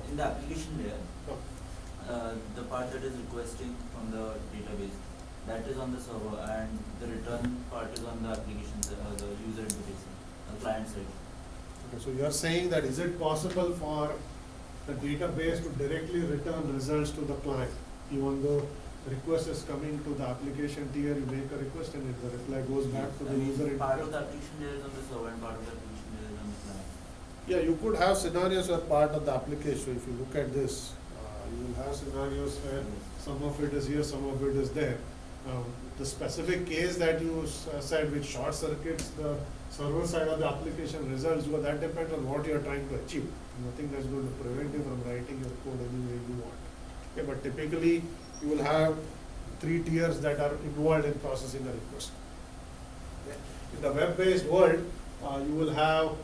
Speaker 6: In the application layer,
Speaker 2: No.
Speaker 6: the part that is requesting from the database, that is on the server, and the return part is on the application, the user interface, the client side.
Speaker 2: Okay, so you are saying that is it possible for the database to directly return results to the client, even though the request is coming to the application tier, you make a request and the reply goes back to the user interface?
Speaker 6: Part of the application layer is on the server and part of the application layer is on the client.
Speaker 2: Yeah, you could have scenarios where part of the application, if you look at this, you will have scenarios where some of it is here, some of it is there. The specific case that you said which short circuits the server side of the application results, well, that depends on what you are trying to achieve. Nothing that's going to prevent you from writing your code any way you want. Okay, but typically you will have 3 tiers that are involved in processing a request. Okay. In the web-based world, you will have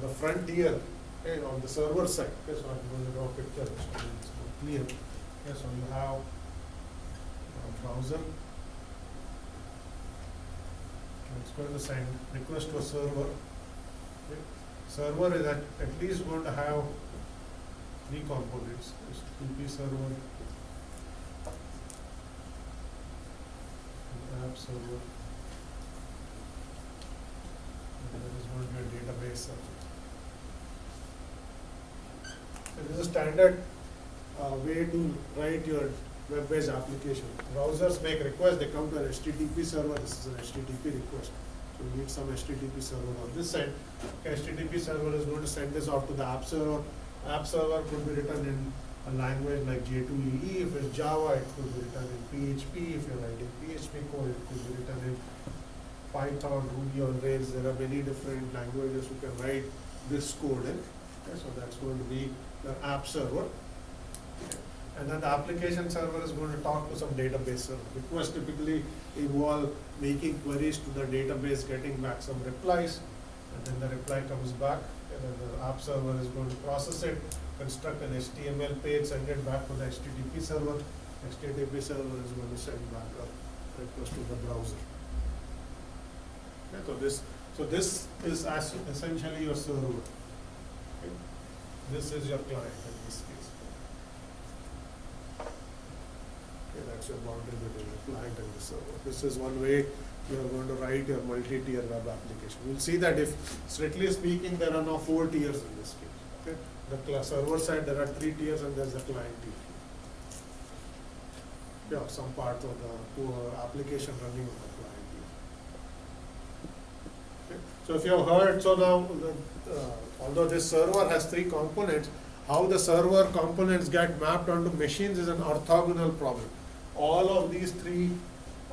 Speaker 2: the front tier, okay, on the server side. Okay, so I'm going to draw a picture so it's more clear. Okay, so you have a browser. It's going to send request to a server. Okay. Server is at least going to have 3 components. It's TP server, an app server, and there is going to be a database server. It is a standard way to write your web-based application. Browsers make requests, they come to an HTTP server. This is an HTTP request. So we need some HTTP server on this side. HTTP server is going to send this off to the app server. App server could be written in a language like J2EE. If it's Java, it could be written in PHP. If you're writing PHP code, it could be written in Python, Ruby on Rails. There are many different languages you can write this code in. Okay, so that's going to be the app server. And then the application server is going to talk to some database server. Requests typically involve making queries to the database, getting back some replies, and then the reply comes back, and then the app server is going to process it, construct an HTML page, send it back to the HTTP server. HTTP server is going to send back a request to the browser. Okay, so this is essentially your server. Okay. This is your client in this case. Okay, that's your boundary between the client and the server. This is one way you are going to write your multi-tier web application. We'll see that if, strictly speaking, there are now 4 tiers in this case. Okay? The server side, there are 3 tiers, and there's the client tier. Yeah, some part of the application running on the client tier. Okay? So if you have heard, so now, although this server has 3 components, how the server components get mapped onto machines is an orthogonal problem. All of these 3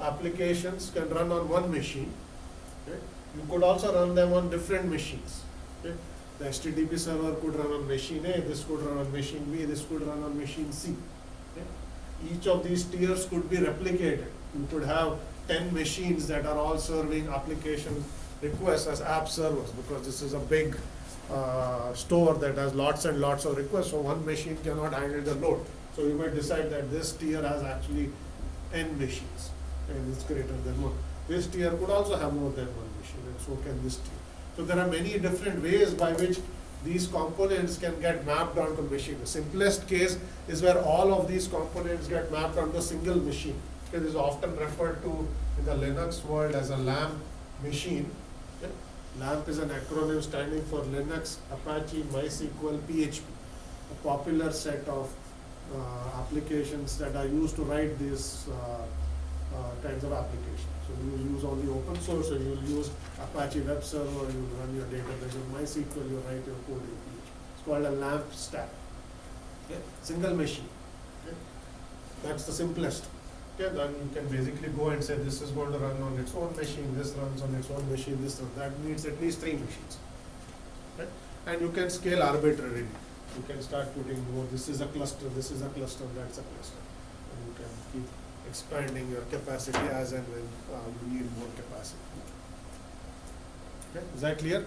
Speaker 2: applications can run on one machine. Okay? You could also run them on different machines. Okay? The HTTP server could run on machine A, this could run on machine B, this could run on machine C. Okay? Each of these tiers could be replicated. You could have 10 machines that are all serving application requests as app servers, because this is a big store that has lots and lots of requests, so one machine cannot handle the load. So you might decide that this tier has actually n machines, and it's greater than 1. This tier could also have more than 1 machine, and so can this tier. So there are many different ways by which these components can get mapped onto machine. The simplest case is where all of these components get mapped onto a single machine. It is often referred to in the Linux world as a LAMP machine. Okay? LAMP is an acronym standing for Linux, Apache, MySQL, PHP, a popular set of applications that are used to write these kinds of applications. So you will use only open source, or you will use Apache web server, you will run your database in MySQL, you write your code in PHP. It's called a LAMP stack. Okay? Single machine. Okay? That's the simplest. Okay? Then you can basically go and say this is going to run on its own machine, this runs on its own machine, this runs. That needs at least 3 machines. Okay? And you can scale arbitrarily. You can start putting more, this is a cluster, that's a cluster. And you can keep expanding your capacity as and when you need more capacity. Okay, is that clear?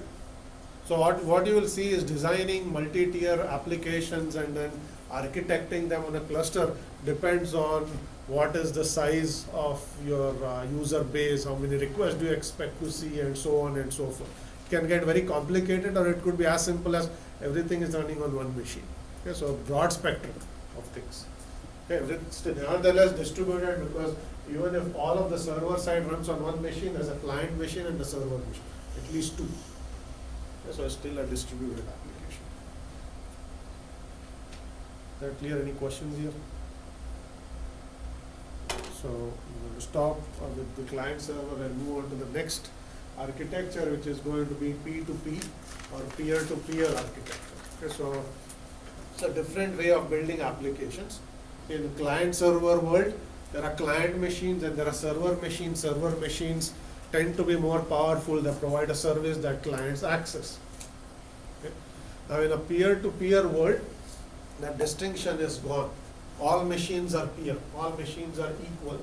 Speaker 2: So what you will see is designing multi-tier applications and then architecting them on a cluster depends on what is the size of your user base, how many requests do you expect to see, and so on and so forth. It can get very complicated, or it could be as simple as everything is running on one machine. Okay, so broad spectrum of things. Okay, it's nevertheless distributed, because even if all of the server side runs on one machine, there's a client machine and the server machine, at least 2. Okay, so it's still a distributed application. Is that clear? Any questions here? So I'm going to stop with the client server and move on to the next architecture, which is going to be P2P or peer-to-peer architecture. Okay, so it's a different way of building applications. In the client-server world, there are client machines and there are server machines. Server machines tend to be more powerful. They provide a service that clients access. Okay. Now, in a peer-to-peer world, that distinction is gone. All machines are peer. All machines are equal.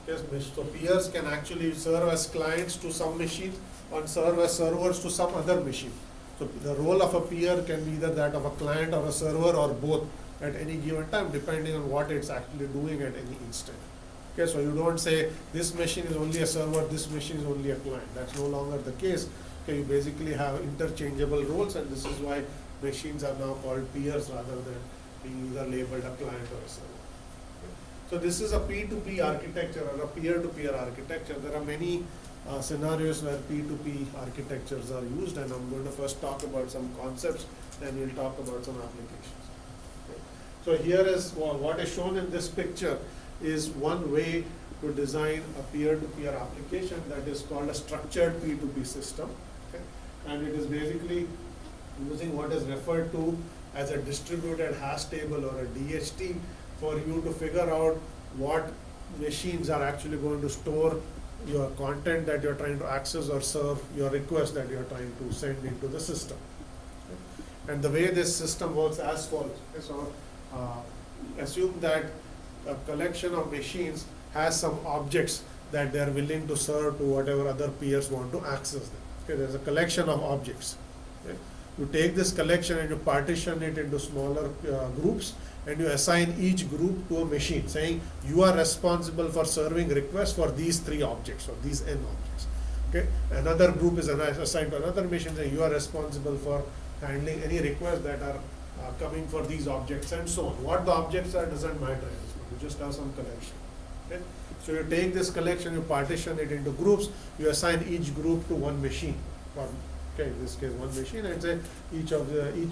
Speaker 2: Yes, so peers can actually serve as clients to some machines or serve as servers to some other machine. So the role of a peer can be either that of a client or a server or both at any given time, depending on what it's actually doing at any instant. Okay, so you don't say this machine is only a server, this machine is only a client. That's no longer the case. Okay, you basically have interchangeable roles, and this is why machines are now called peers rather than being either labeled a client or a server. So this is a P2P architecture or a peer-to-peer architecture. There are many scenarios where P2P architectures are used, and I'm going to first talk about some concepts, then we'll talk about some applications. So here is what is shown in this picture is one way to design a peer-to-peer application that is called a structured P2P system. Okay? And it is basically using what is referred to as a distributed hash table or a DHT for you to figure out what machines are actually going to store your content that you're trying to access or serve your request that you're trying to send into the system. Okay? And the way this system works as follows. Okay? So assume that a collection of machines has some objects that they're willing to serve to whatever other peers want to access them. Okay? There's a collection of objects. Okay? You take this collection and you partition it into smaller groups, and you assign each group to a machine, saying you are responsible for serving requests for these 3 objects or these n objects. Okay? Another group is assigned to another machine, saying you are responsible for handling any requests that are coming for these objects, and so on. What the objects are doesn't matter at this point. You just have some collection. Okay? So you take this collection, you partition it into groups, you assign each group to one machine. Okay, in this case one machine, and say each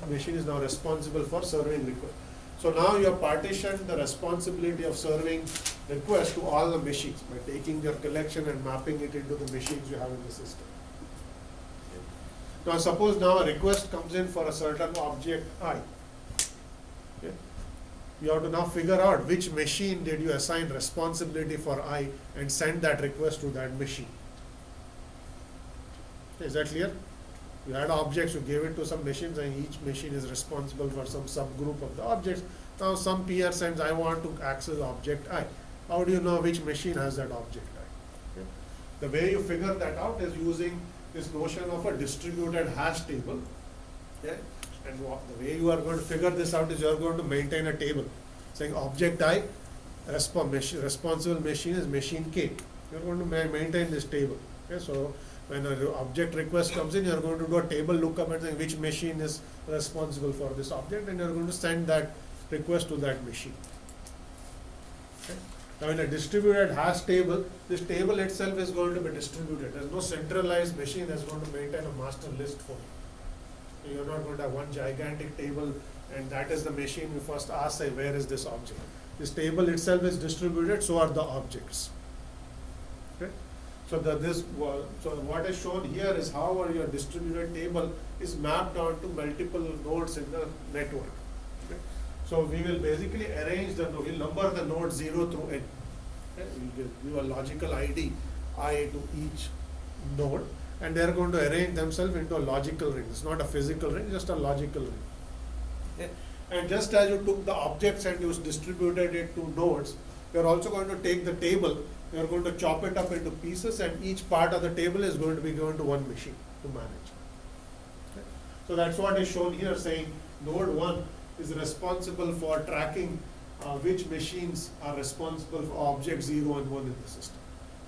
Speaker 2: machine is now responsible for serving requests. So now you have partitioned the responsibility of serving requests to all the machines by taking your collection and mapping it into the machines you have in the system. Okay. Now suppose now a request comes in for a certain object I. Okay. You have to now figure out which machine did you assign responsibility for I and send that request to that machine. Okay, is that clear? You had objects, you gave it to some machines, and each machine is responsible for some subgroup of the objects. Now some peer sends, I want to access object I. How do you know which machine has that object I? Okay. The way you figure that out is using this notion of a distributed hash table. Okay. And the way you are going to figure this out is you are going to maintain a table saying object I, responsible machine is machine K. You are going to maintain this table. Okay. So when an object request comes in, you are going to do a table lookup and saying which machine is responsible for this object, and you are going to send that request to that machine. Okay. Now in a distributed hash table, this table itself is going to be distributed. There is no centralized machine that is going to maintain a master list for you. You are not going to have one gigantic table, and that is the machine you first ask, say, where is this object? This table itself is distributed, so are the objects. Okay. So what is shown here is how your distributed table is mapped onto multiple nodes in the network. Okay. So we will basically arrange we'll number the nodes 0 through n. Okay. We'll give a logical ID I to each node, and they are going to arrange themselves into a logical ring. It's not a physical ring, just a logical ring. Okay. And just as you took the objects and you distributed it to nodes, you are also going to take the table. You are going to chop it up into pieces, and each part of the table is going to be given to one machine to manage. Okay. So that's what is shown here, saying node 1 is responsible for tracking which machines are responsible for objects 0 and 1 in the system.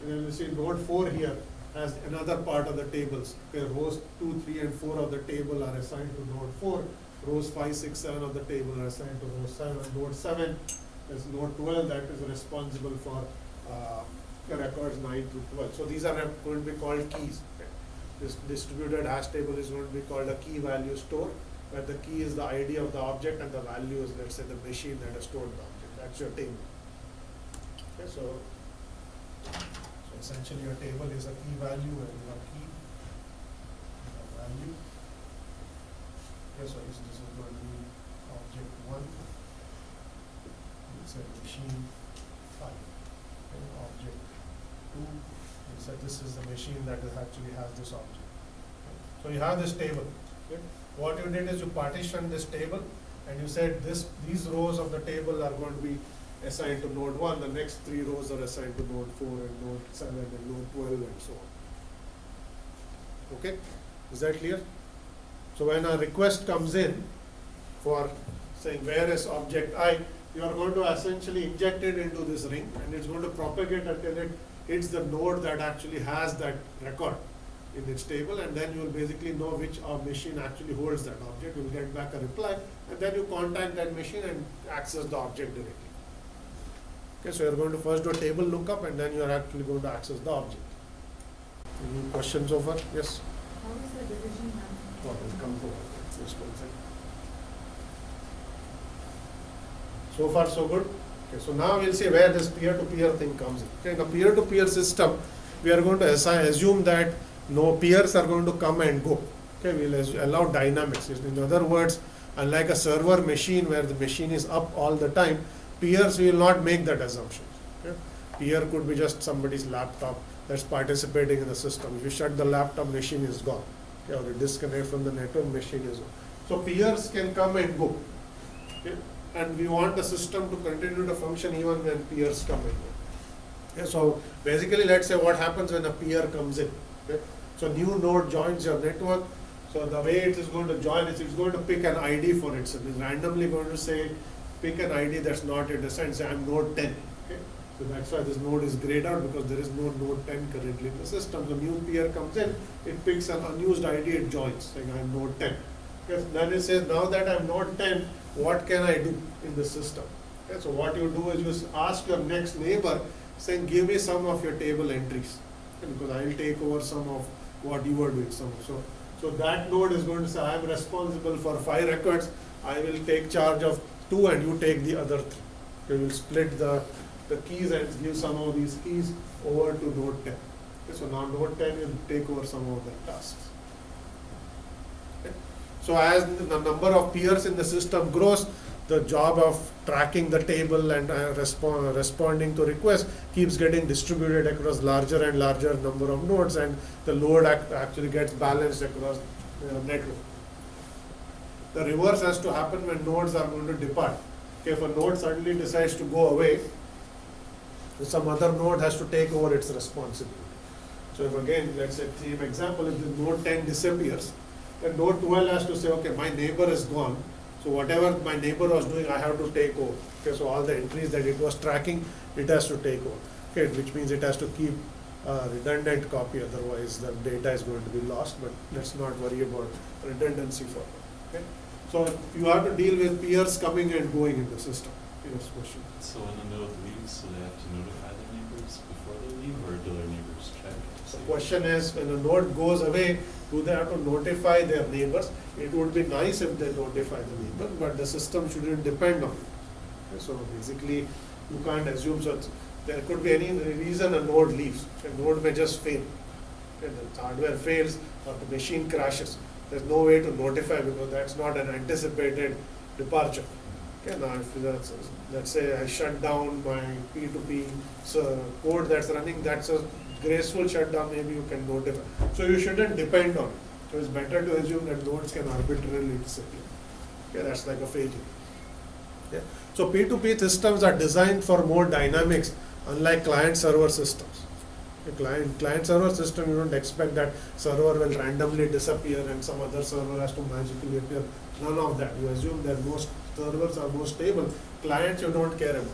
Speaker 2: And then you see node 4 here has another part of the tables. Okay, rows 2, 3, and 4 of the table are assigned to node 4. Rows 5, 6, 7 of the table are assigned to row 7. Node 7 is node 12 that is responsible for records 9 to 12. So these are going to be called keys. Okay. This distributed hash table is going to be called a key value store, where the key is the ID of the object and the value is, let's say, the machine that has stored the object. That's your table. Okay, so essentially your table is a key value and your key value. Okay, so this is going to be object 1. It's a machine 5. Okay, object 2. You said this is the machine that actually has this object. Okay. So you have this table. Okay. What you did is you partitioned this table, and you said these rows of the table are going to be assigned to node 1, the next 3 rows are assigned to node 4 and node 7 and node 12 and so on. Okay? Is that clear? So when a request comes in for saying where is object I, you are going to essentially inject it into this ring, and it's going to propagate until it hits the node that actually has that record in its table, and then you will basically know which machine actually holds that object. You will get back a reply, and then you contact that machine and access the object directly. Okay, so you are going to first do a table lookup, and then you are actually going to access the object. Any questions so far? Yes?
Speaker 5: How is the division done?
Speaker 2: What will come forward? Just one second. So far so good. Okay, so now we'll see where this peer-to-peer thing comes in. Okay, in a peer-to-peer system, we are going to assume that no peers are going to come and go. Okay, we'll allow dynamics. In other words, unlike a server machine where the machine is up all the time, peers will not make that assumption. Okay? Peer could be just somebody's laptop that's participating in the system. If you shut the laptop, machine is gone. Okay, or you disconnect from the network, machine is gone. So peers can come and go. Okay? And we want the system to continue to function even when peers come and go. Okay? So basically, let's say what happens when a peer comes in. Okay? So new node joins your network. So the way it is going to join is it's going to pick an ID for itself. It's randomly going to say, pick an ID that's not it, and say I'm node 10. Okay? So that's why this node is grayed out, because there is no node 10 currently in the system. The new peer comes in, it picks an unused ID, it joins, saying I'm node 10. Okay? Then it says, now that I'm node 10, what can I do in the system? Okay? So what you do is you ask your next neighbor, saying, give me some of your table entries, okay? Because I will take over some of what you are doing. So that node is going to say, I am responsible for 5 records. I will take charge of 2 and you take the other 3. You will split the keys and give some of these keys over to node 10. Okay, so now node 10 will take over some of the tasks. Okay. So as the number of peers in the system grows, the job of tracking the table and responding to requests keeps getting distributed across larger and larger number of nodes, and the load actually gets balanced across the network. The reverse has to happen when nodes are going to depart. Okay, if a node suddenly decides to go away, some other node has to take over its responsibility. So if again, let's say, same example, if the node 10 disappears, then node 12 has to say, okay, my neighbor is gone. So whatever my neighbor was doing, I have to take over. Okay, so all the entries that it was tracking, it has to take over. Okay, which means it has to keep a redundant copy, otherwise the data is going to be lost. But let's not worry about redundancy for that. Okay, so you have to deal with peers coming and going in the system. Yes, question.
Speaker 7: So when a node leaves, so they have to notify their neighbors before they leave, or do their neighbors check?
Speaker 2: The question is, when a node goes away, do they have to notify their neighbors? It would be nice if they notify the neighbor, but the system shouldn't depend on it. Okay, so basically, you can't assume so. There could be any reason a node leaves. A node may just fail. Okay, the hardware fails or the machine crashes. There's no way to notify because that's not an anticipated departure. Okay, now if let's say I shut down my P2P code that's running, that's a graceful shutdown, maybe you can notify. So you shouldn't depend on it. So it's better to assume that nodes can arbitrarily disappear. Okay, that's like a failure. Yeah. So P2P systems are designed for more dynamics, unlike client-server systems. A client-server system, you don't expect that server will randomly disappear and some other server has to magically appear. None of that. You assume that most servers are more stable. Clients you don't care about.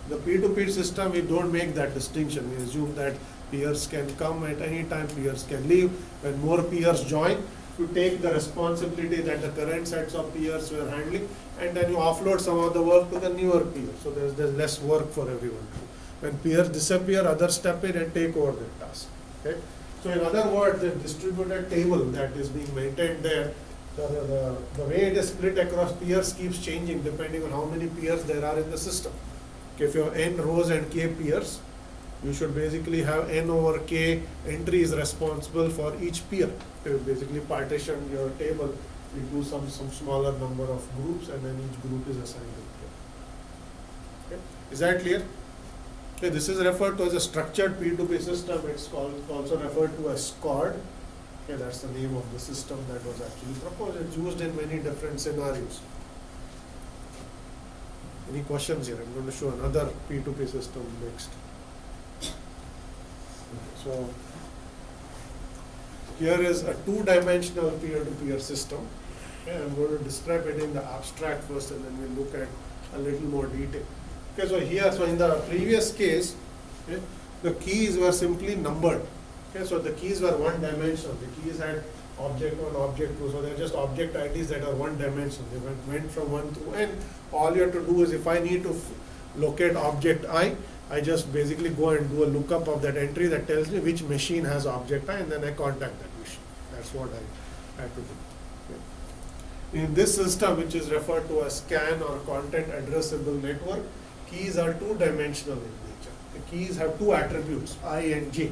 Speaker 2: The P2P system, we don't make that distinction. We assume that peers can come at any time, peers can leave. When more peers join, you take the responsibility that the current sets of peers were handling, and then you offload some of the work to the newer peers. So there's less work for everyone. When peers disappear, others step in and take over their task. Okay? So in other words, the distributed table that is being maintained there, the way it is split across peers keeps changing depending on how many peers there are in the system. Okay, if you have n rows and k peers, you should basically have n over k entries responsible for each peer. You basically partition your table into some smaller number of groups, and then each group is assigned a peer. Okay. Is that clear? Okay, this is referred to as a structured P2P system. It's also referred to as SCORD. Okay, that's the name of the system that was actually proposed. It's used in many different scenarios. Any questions here? I'm going to show another P2P system next. So here is a 2-dimensional peer-to-peer system. Okay, I'm going to describe it in the abstract first, and then we'll look at a little more detail. Okay, so in the previous case, okay, the keys were simply numbered. Okay, so the keys were one-dimensional. The keys had object 1, object 2, so they're just object IDs that are one-dimensional. They went from 1 through n. All you have to do is, if I need to locate object I just basically go and do a lookup of that entry that tells me which machine has object I, and then I contact that machine. That's what I had to do. Okay. In this system, which is referred to as CAN or content addressable network, keys are two-dimensional in nature. The keys have two attributes, I and J.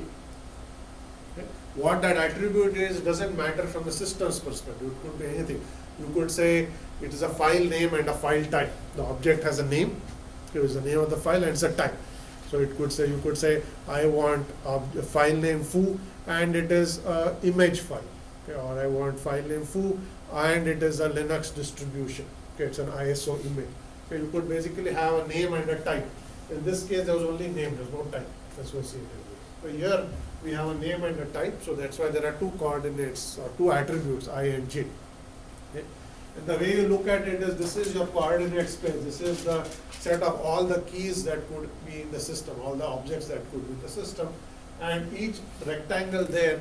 Speaker 2: Okay? What that attribute is doesn't matter from the system's perspective. It could be anything. You could say it is a file name and a file type. The object has a name, it is the name of the file, and it's a type. So it could say, you could say, I want a file name foo and it is a image file. Okay? Or I want file name foo and it is a Linux distribution. Okay, it's an ISO image. So you could basically have a name and a type. In this case, there was only name, there's no type associated with it. So here we have a name and a type, so that's why there are two coordinates or two attributes, I and J. Okay? And the way you look at it is, this is your coordinate space. This is the set of all the keys that could be in the system, all the objects that could be in the system. And each rectangle there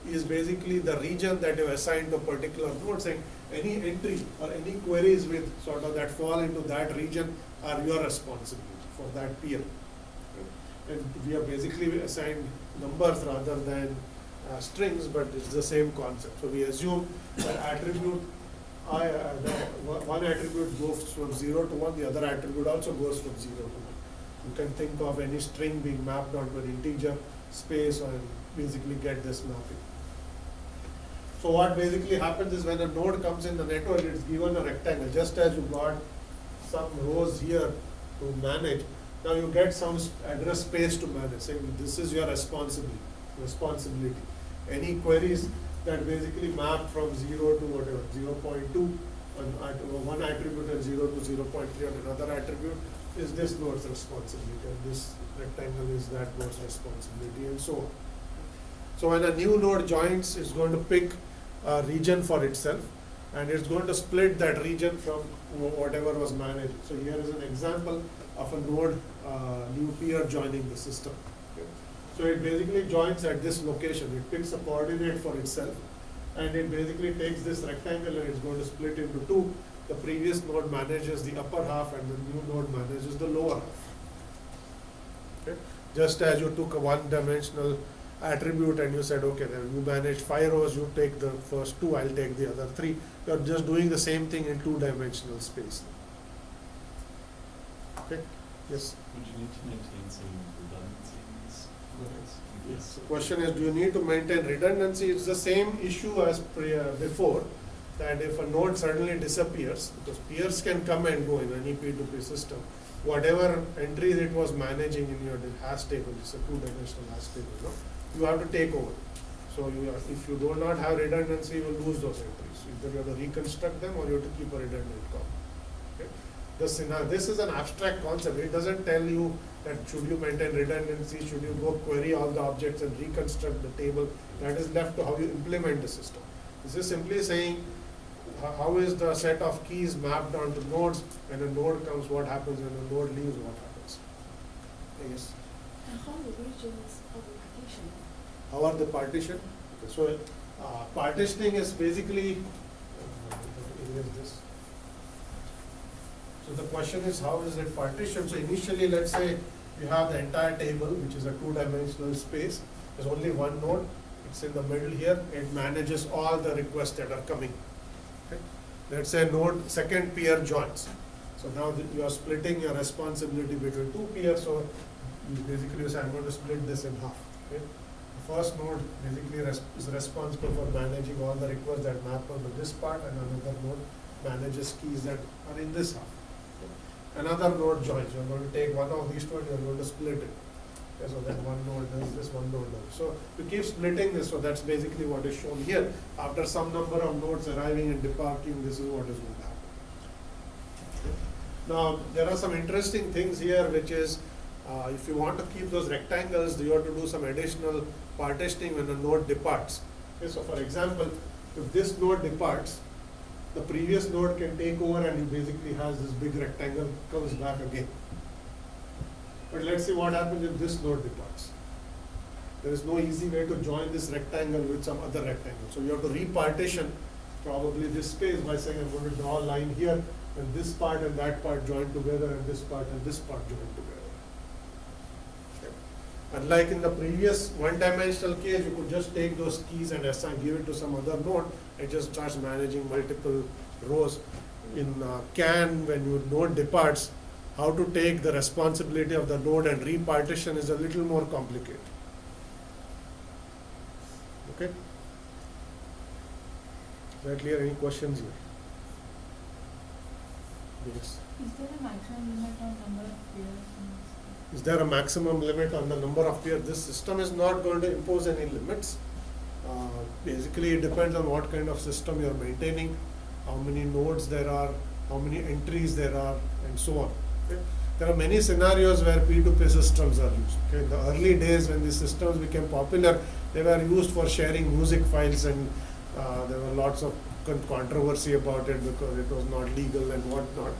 Speaker 2: is basically the region that you assign to a particular node, saying any entry or any queries with sort of that fall into that region are your responsibility for that peer. And we have basically assigned numbers rather than strings, but it's the same concept. So we assume that attribute one attribute goes from 0 to 1, the other attribute also goes from 0 to 1. You can think of any string being mapped onto an integer space and basically get this mapping. So what basically happens is when a node comes in the network, it's given a rectangle. Just as you got some rows here to manage, now you get some address space to manage, saying this is your responsibility. Any queries that basically map from 0 to whatever, 0.2, one attribute and 0 to 0.3 on another attribute is this node's responsibility, and this rectangle is that node's responsibility, and so on. So when a new node joins, it's going to pick a region for itself, and it's going to split that region from whatever was managed. So here is an example of a node new peer joining the system. Okay. So it basically joins at this location. It picks a coordinate for itself, and it basically takes this rectangle and it's going to split into two. The previous node manages the upper half and the new node manages the lower half. Okay. Just as you took a one-dimensional attribute and you said, okay, then you manage 5 rows, you take the first 2, I'll take the other 3. You're just doing the same thing in two-dimensional space. Okay? Yes?
Speaker 7: Would you need to maintain some redundancy in these nodes?
Speaker 2: Yes. The question is, do you need to maintain redundancy? It's the same issue as before, that if a node suddenly disappears, because peers can come and go in any P2P system, whatever entries it was managing in your hash table, it's a two-dimensional hash table, no? You have to take over. So if you do not have redundancy, you will lose those entries. Either you have to reconstruct them or you have to keep a redundant copy. Okay? This is an abstract concept. It doesn't tell you that should you maintain redundancy, should you go query all the objects and reconstruct the table. That is left to how you implement the system. This is simply saying how is the set of keys mapped onto nodes. When a node comes, what happens? When a node leaves, what happens? Yes.
Speaker 5: And how the regions of the partition?
Speaker 2: How are the partition? Okay, so partitioning is basically erase this. So the question is, how is it partitioned? So initially, let's say you have the entire table, which is a two-dimensional space. There's only one node. It's in the middle here. It manages all the requests that are coming. Okay. Let's say node second peer joins. So now you are splitting your responsibility between two peers. So you basically say, I'm going to split this in half. Okay. The first node basically is responsible for managing all the requests that map onto this part, and another node manages keys that are in this half. Okay. Another node joins. You're going to take one of these two and you're going to split it. Okay, so that one node does this, one node does. So you keep splitting this, so that's basically what is shown here. After some number of nodes arriving and departing, this is what is going to happen. Okay. Now, there are some interesting things here, which is if you want to keep those rectangles, you have to do some additional partitioning when a node departs. Okay, so for example, if this node departs, the previous node can take over and he basically has this big rectangle, comes back again. But let's see what happens if this node departs. There is no easy way to join this rectangle with some other rectangle. So you have to repartition probably this space by saying I'm going to draw a line here, and this part and that part join together, and this part and this part join together. Unlike in the previous one-dimensional case, you could just take those keys and give it to some other node, It just starts managing multiple rows. In CAN, when your node departs, how to take the responsibility of the node and repartition is a little more complicated. Okay? Is that clear? Any questions here? Yes.
Speaker 5: Is there a maximum limit on number of peers?
Speaker 2: Is there a maximum limit on the number of peers? This system is not going to impose any limits. Basically, it depends on what kind of system you are maintaining, how many nodes there are, how many entries there are, and so on. Okay? There are many scenarios where P2P systems are used. Okay? In the early days when these systems became popular, they were used for sharing music files, and there were lots of controversy about it because it was not legal and whatnot.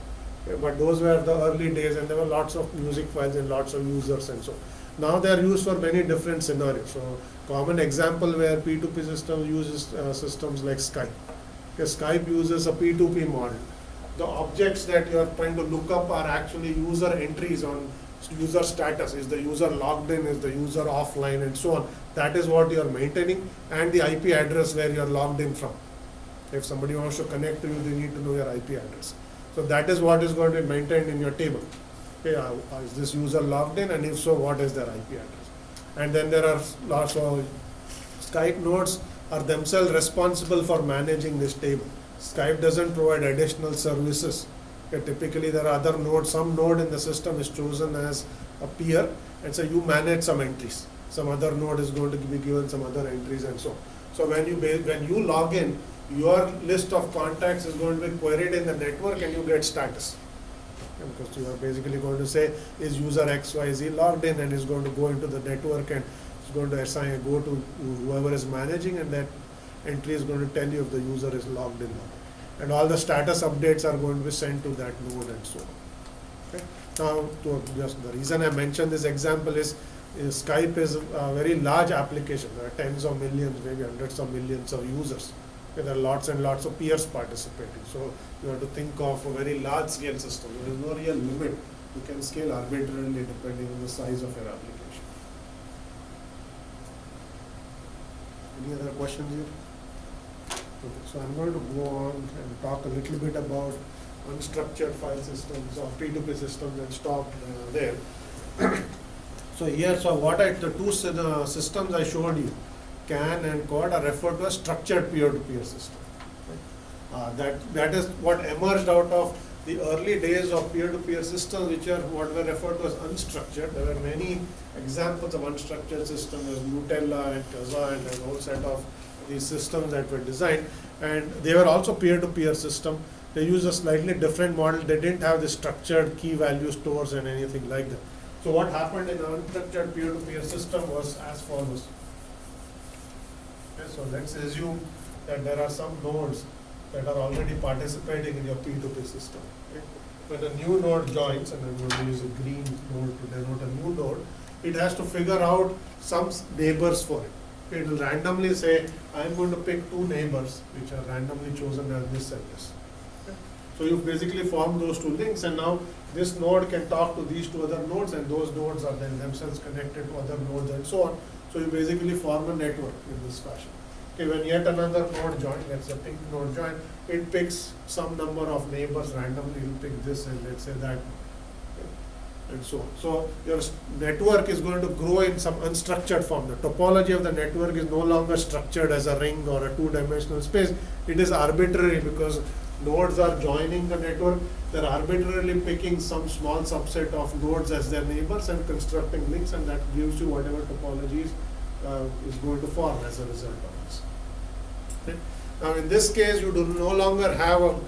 Speaker 2: Okay? But those were the early days, and there were lots of music files and lots of users and so on. Now they are used for many different scenarios. So common example where P2P system uses systems like Skype. Okay, Skype uses a P2P model. The objects that you are trying to look up are actually user entries on user status. Is the user logged in? Is the user offline? And so on. That is what you are maintaining, and the IP address where you are logged in from. If somebody wants to connect to you, they need to know your IP address. So that is what is going to be maintained in your table. Okay, is this user logged in, and if so, what is their IP address? And then there are lots of Skype nodes are themselves responsible for managing this table. Skype doesn't provide additional services. Okay, typically there are other nodes, some node in the system is chosen as a peer, and so you manage some entries. Some other node is going to be given some other entries and so on. So when you log in, your list of contacts is going to be queried in the network, and you get status. Because you are basically going to say, is user XYZ logged in, and is going to go into the network and is going to go to whoever is managing, and that entry is going to tell you if the user is logged in or not. And all the status updates are going to be sent to that node and so on. Okay? Now, just the reason I mentioned this example is Skype is a very large application. There are tens of millions, maybe hundreds of millions of users. Okay, there are lots and lots of peers participating. So you have to think of a very large scale system. There is no real limit. You can scale arbitrarily depending on the size of your application. Any other questions here? Okay, so I'm going to go on and talk a little bit about unstructured file systems or P2P systems and stop there. So here, the two systems I showed you, CAN and CORD, are referred to as structured peer-to-peer system. That is what emerged out of the early days of peer-to-peer systems, which are what were referred to as unstructured. There were many examples of unstructured systems, as Nutella and Kazaa, and a whole set of these systems that were designed, and they were also peer-to-peer system. They used a slightly different model. They didn't have the structured key value stores and anything like that. So what happened in an unstructured peer-to-peer system was as follows. Okay, so let's assume that there are some nodes that are already participating in your P2P system. Okay? When a new node joins, and I'm going to use a green node to denote a new node, it has to figure out some neighbors for it. Okay, it will randomly say, I'm going to pick two neighbors which are randomly chosen as this and this. Okay? So you basically form those two links, and now this node can talk to these two other nodes, and those nodes are then themselves connected to other nodes and so on. So you basically form a network in this fashion. Okay, when yet another node joins, let's say pink node join, it picks some number of neighbors randomly. It will pick this and let's say that, okay, and so on. So your network is going to grow in some unstructured form. The topology of the network is no longer structured as a ring or a two-dimensional space. It is arbitrary because nodes are joining the network. They're arbitrarily picking some small subset of nodes as their neighbors and constructing links, and that gives you whatever topology is going to form as a result of this. Okay? Now in this case, you do no longer have a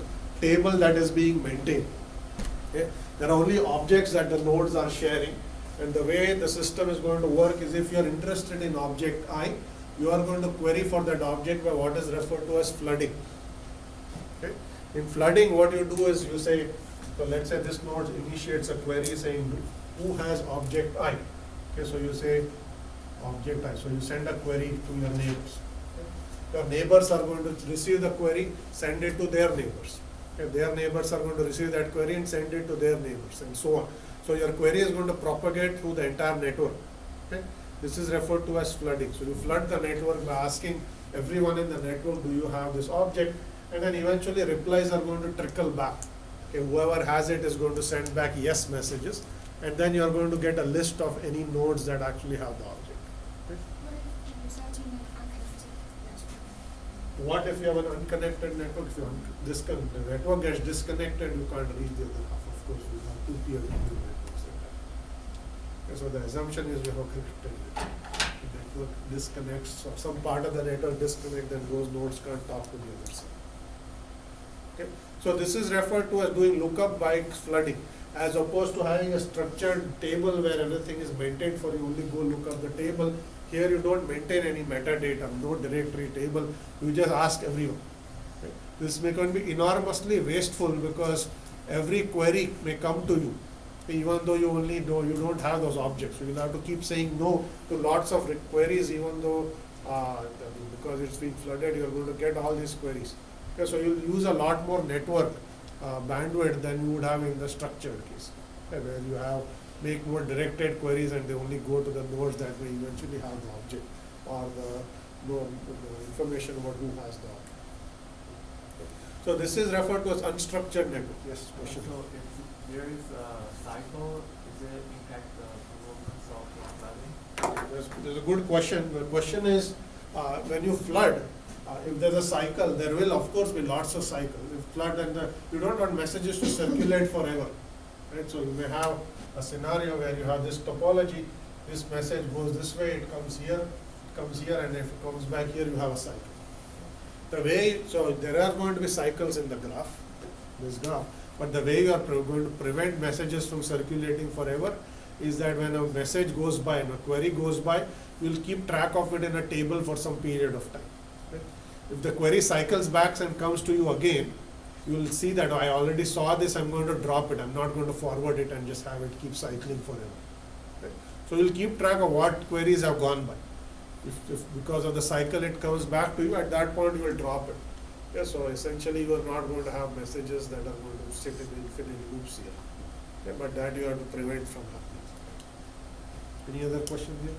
Speaker 2: table that is being maintained. Okay? There are only objects that the nodes are sharing, and the way the system is going to work is, if you are interested in object I, you are going to query for that object by what is referred to as flooding. Okay? In flooding, what you do is you say, so let's say this node initiates a query saying, who has object I? Okay, so you say object I. So you send a query to your neighbors. Okay? Your neighbors are going to receive the query, send it to their neighbors. Okay? Their neighbors are going to receive that query and send it to their neighbors, and so on. So your query is going to propagate through the entire network. Okay? This is referred to as flooding. So you flood the network by asking everyone in the network, do you have this object? And then eventually replies are going to trickle back. Okay, whoever has it is going to send back yes messages, and then you are going to get a list of any nodes that actually have the object. Okay? What if you have an unconnected network? If the network gets disconnected, you can't reach the other half. Of course, we have two peer-to-peer networks like that. Okay, so the assumption is we have a connected network. The network disconnects, or some part of the network disconnects, then those nodes can't talk to the other side. Okay, so this is referred to as doing lookup by flooding, as opposed to having a structured table where everything is maintained for you. Only go look up the table. Here you don't maintain any metadata, no directory table. You just ask everyone. Okay. This may can be enormously wasteful because every query may come to you, even though you don't have those objects. You will have to keep saying no to lots of queries, even though because it's been flooded, you are going to get all these queries. Okay, so you'll use a lot more network bandwidth than you would have in the structured case, okay, where you make more directed queries and they only go to the nodes that may eventually have the object or the information about who has the object. Okay. So this is referred to as unstructured network. Yes, question.
Speaker 8: So if there is a cycle, does it impact the performance of the flooding?
Speaker 2: There's a good question. The question is, when you flood, if there's a cycle, there will of course be lots of cycles. If flood and you don't want messages to circulate forever, right? So you may have a scenario where you have this topology. This message goes this way, it comes here, and if it comes back here, you have a cycle. So there are going to be cycles in the graph, this graph. But the way you are going to prevent messages from circulating forever is that when a message goes by and a query goes by, you will keep track of it in a table for some period of time. If the query cycles back and comes to you again, you will see that I already saw this, I'm going to drop it, I'm not going to forward it and just have it keep cycling forever. Okay? So you'll keep track of what queries have gone by. If because of the cycle it comes back to you, at that point you will drop it. Okay? So essentially you are not going to have messages that are going to sit in infinite loops here. Okay? But that you have to prevent from happening. Any other questions here?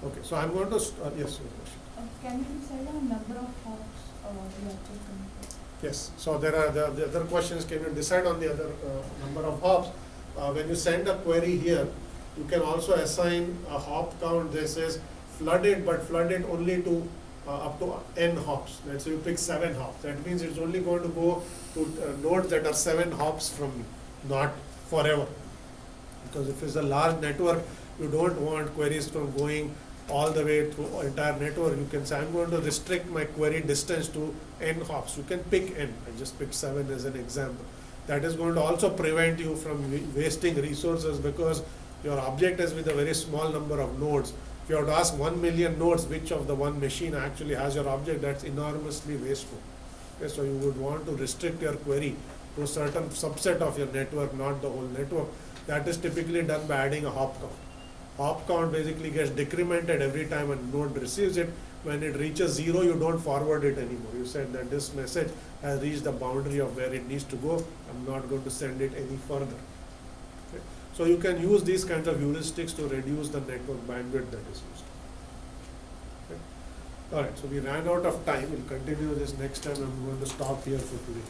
Speaker 2: Okay, so I'm going to, yes, your question.
Speaker 5: Can you decide on number of hops you have to connect?
Speaker 2: Yes, so there are the other questions. Can you decide on the other number of hops? When you send a query here, you can also assign a hop count. This is flooded, but flooded only to up to n hops. Let's say you pick 7 hops. That means it's only going to go to nodes that are 7 hops from you, not forever. Because if it's a large network, you don't want queries from going all the way through entire network. You can say, I'm going to restrict my query distance to n hops. You can pick n. I just picked 7 as an example. That is going to also prevent you from wasting resources because your object is with a very small number of nodes. If you have to ask 1 million nodes which of the one machine actually has your object, that's enormously wasteful. Okay, so you would want to restrict your query to a certain subset of your network, not the whole network. That is typically done by adding a hop count. Hop count basically gets decremented every time a node receives it. When it reaches 0, you don't forward it anymore. You said that this message has reached the boundary of where it needs to go. I'm not going to send it any further. Okay? So you can use these kinds of heuristics to reduce the network bandwidth that is used. Okay? All right, so we ran out of time. We'll continue this next time. I'm going to stop here for today.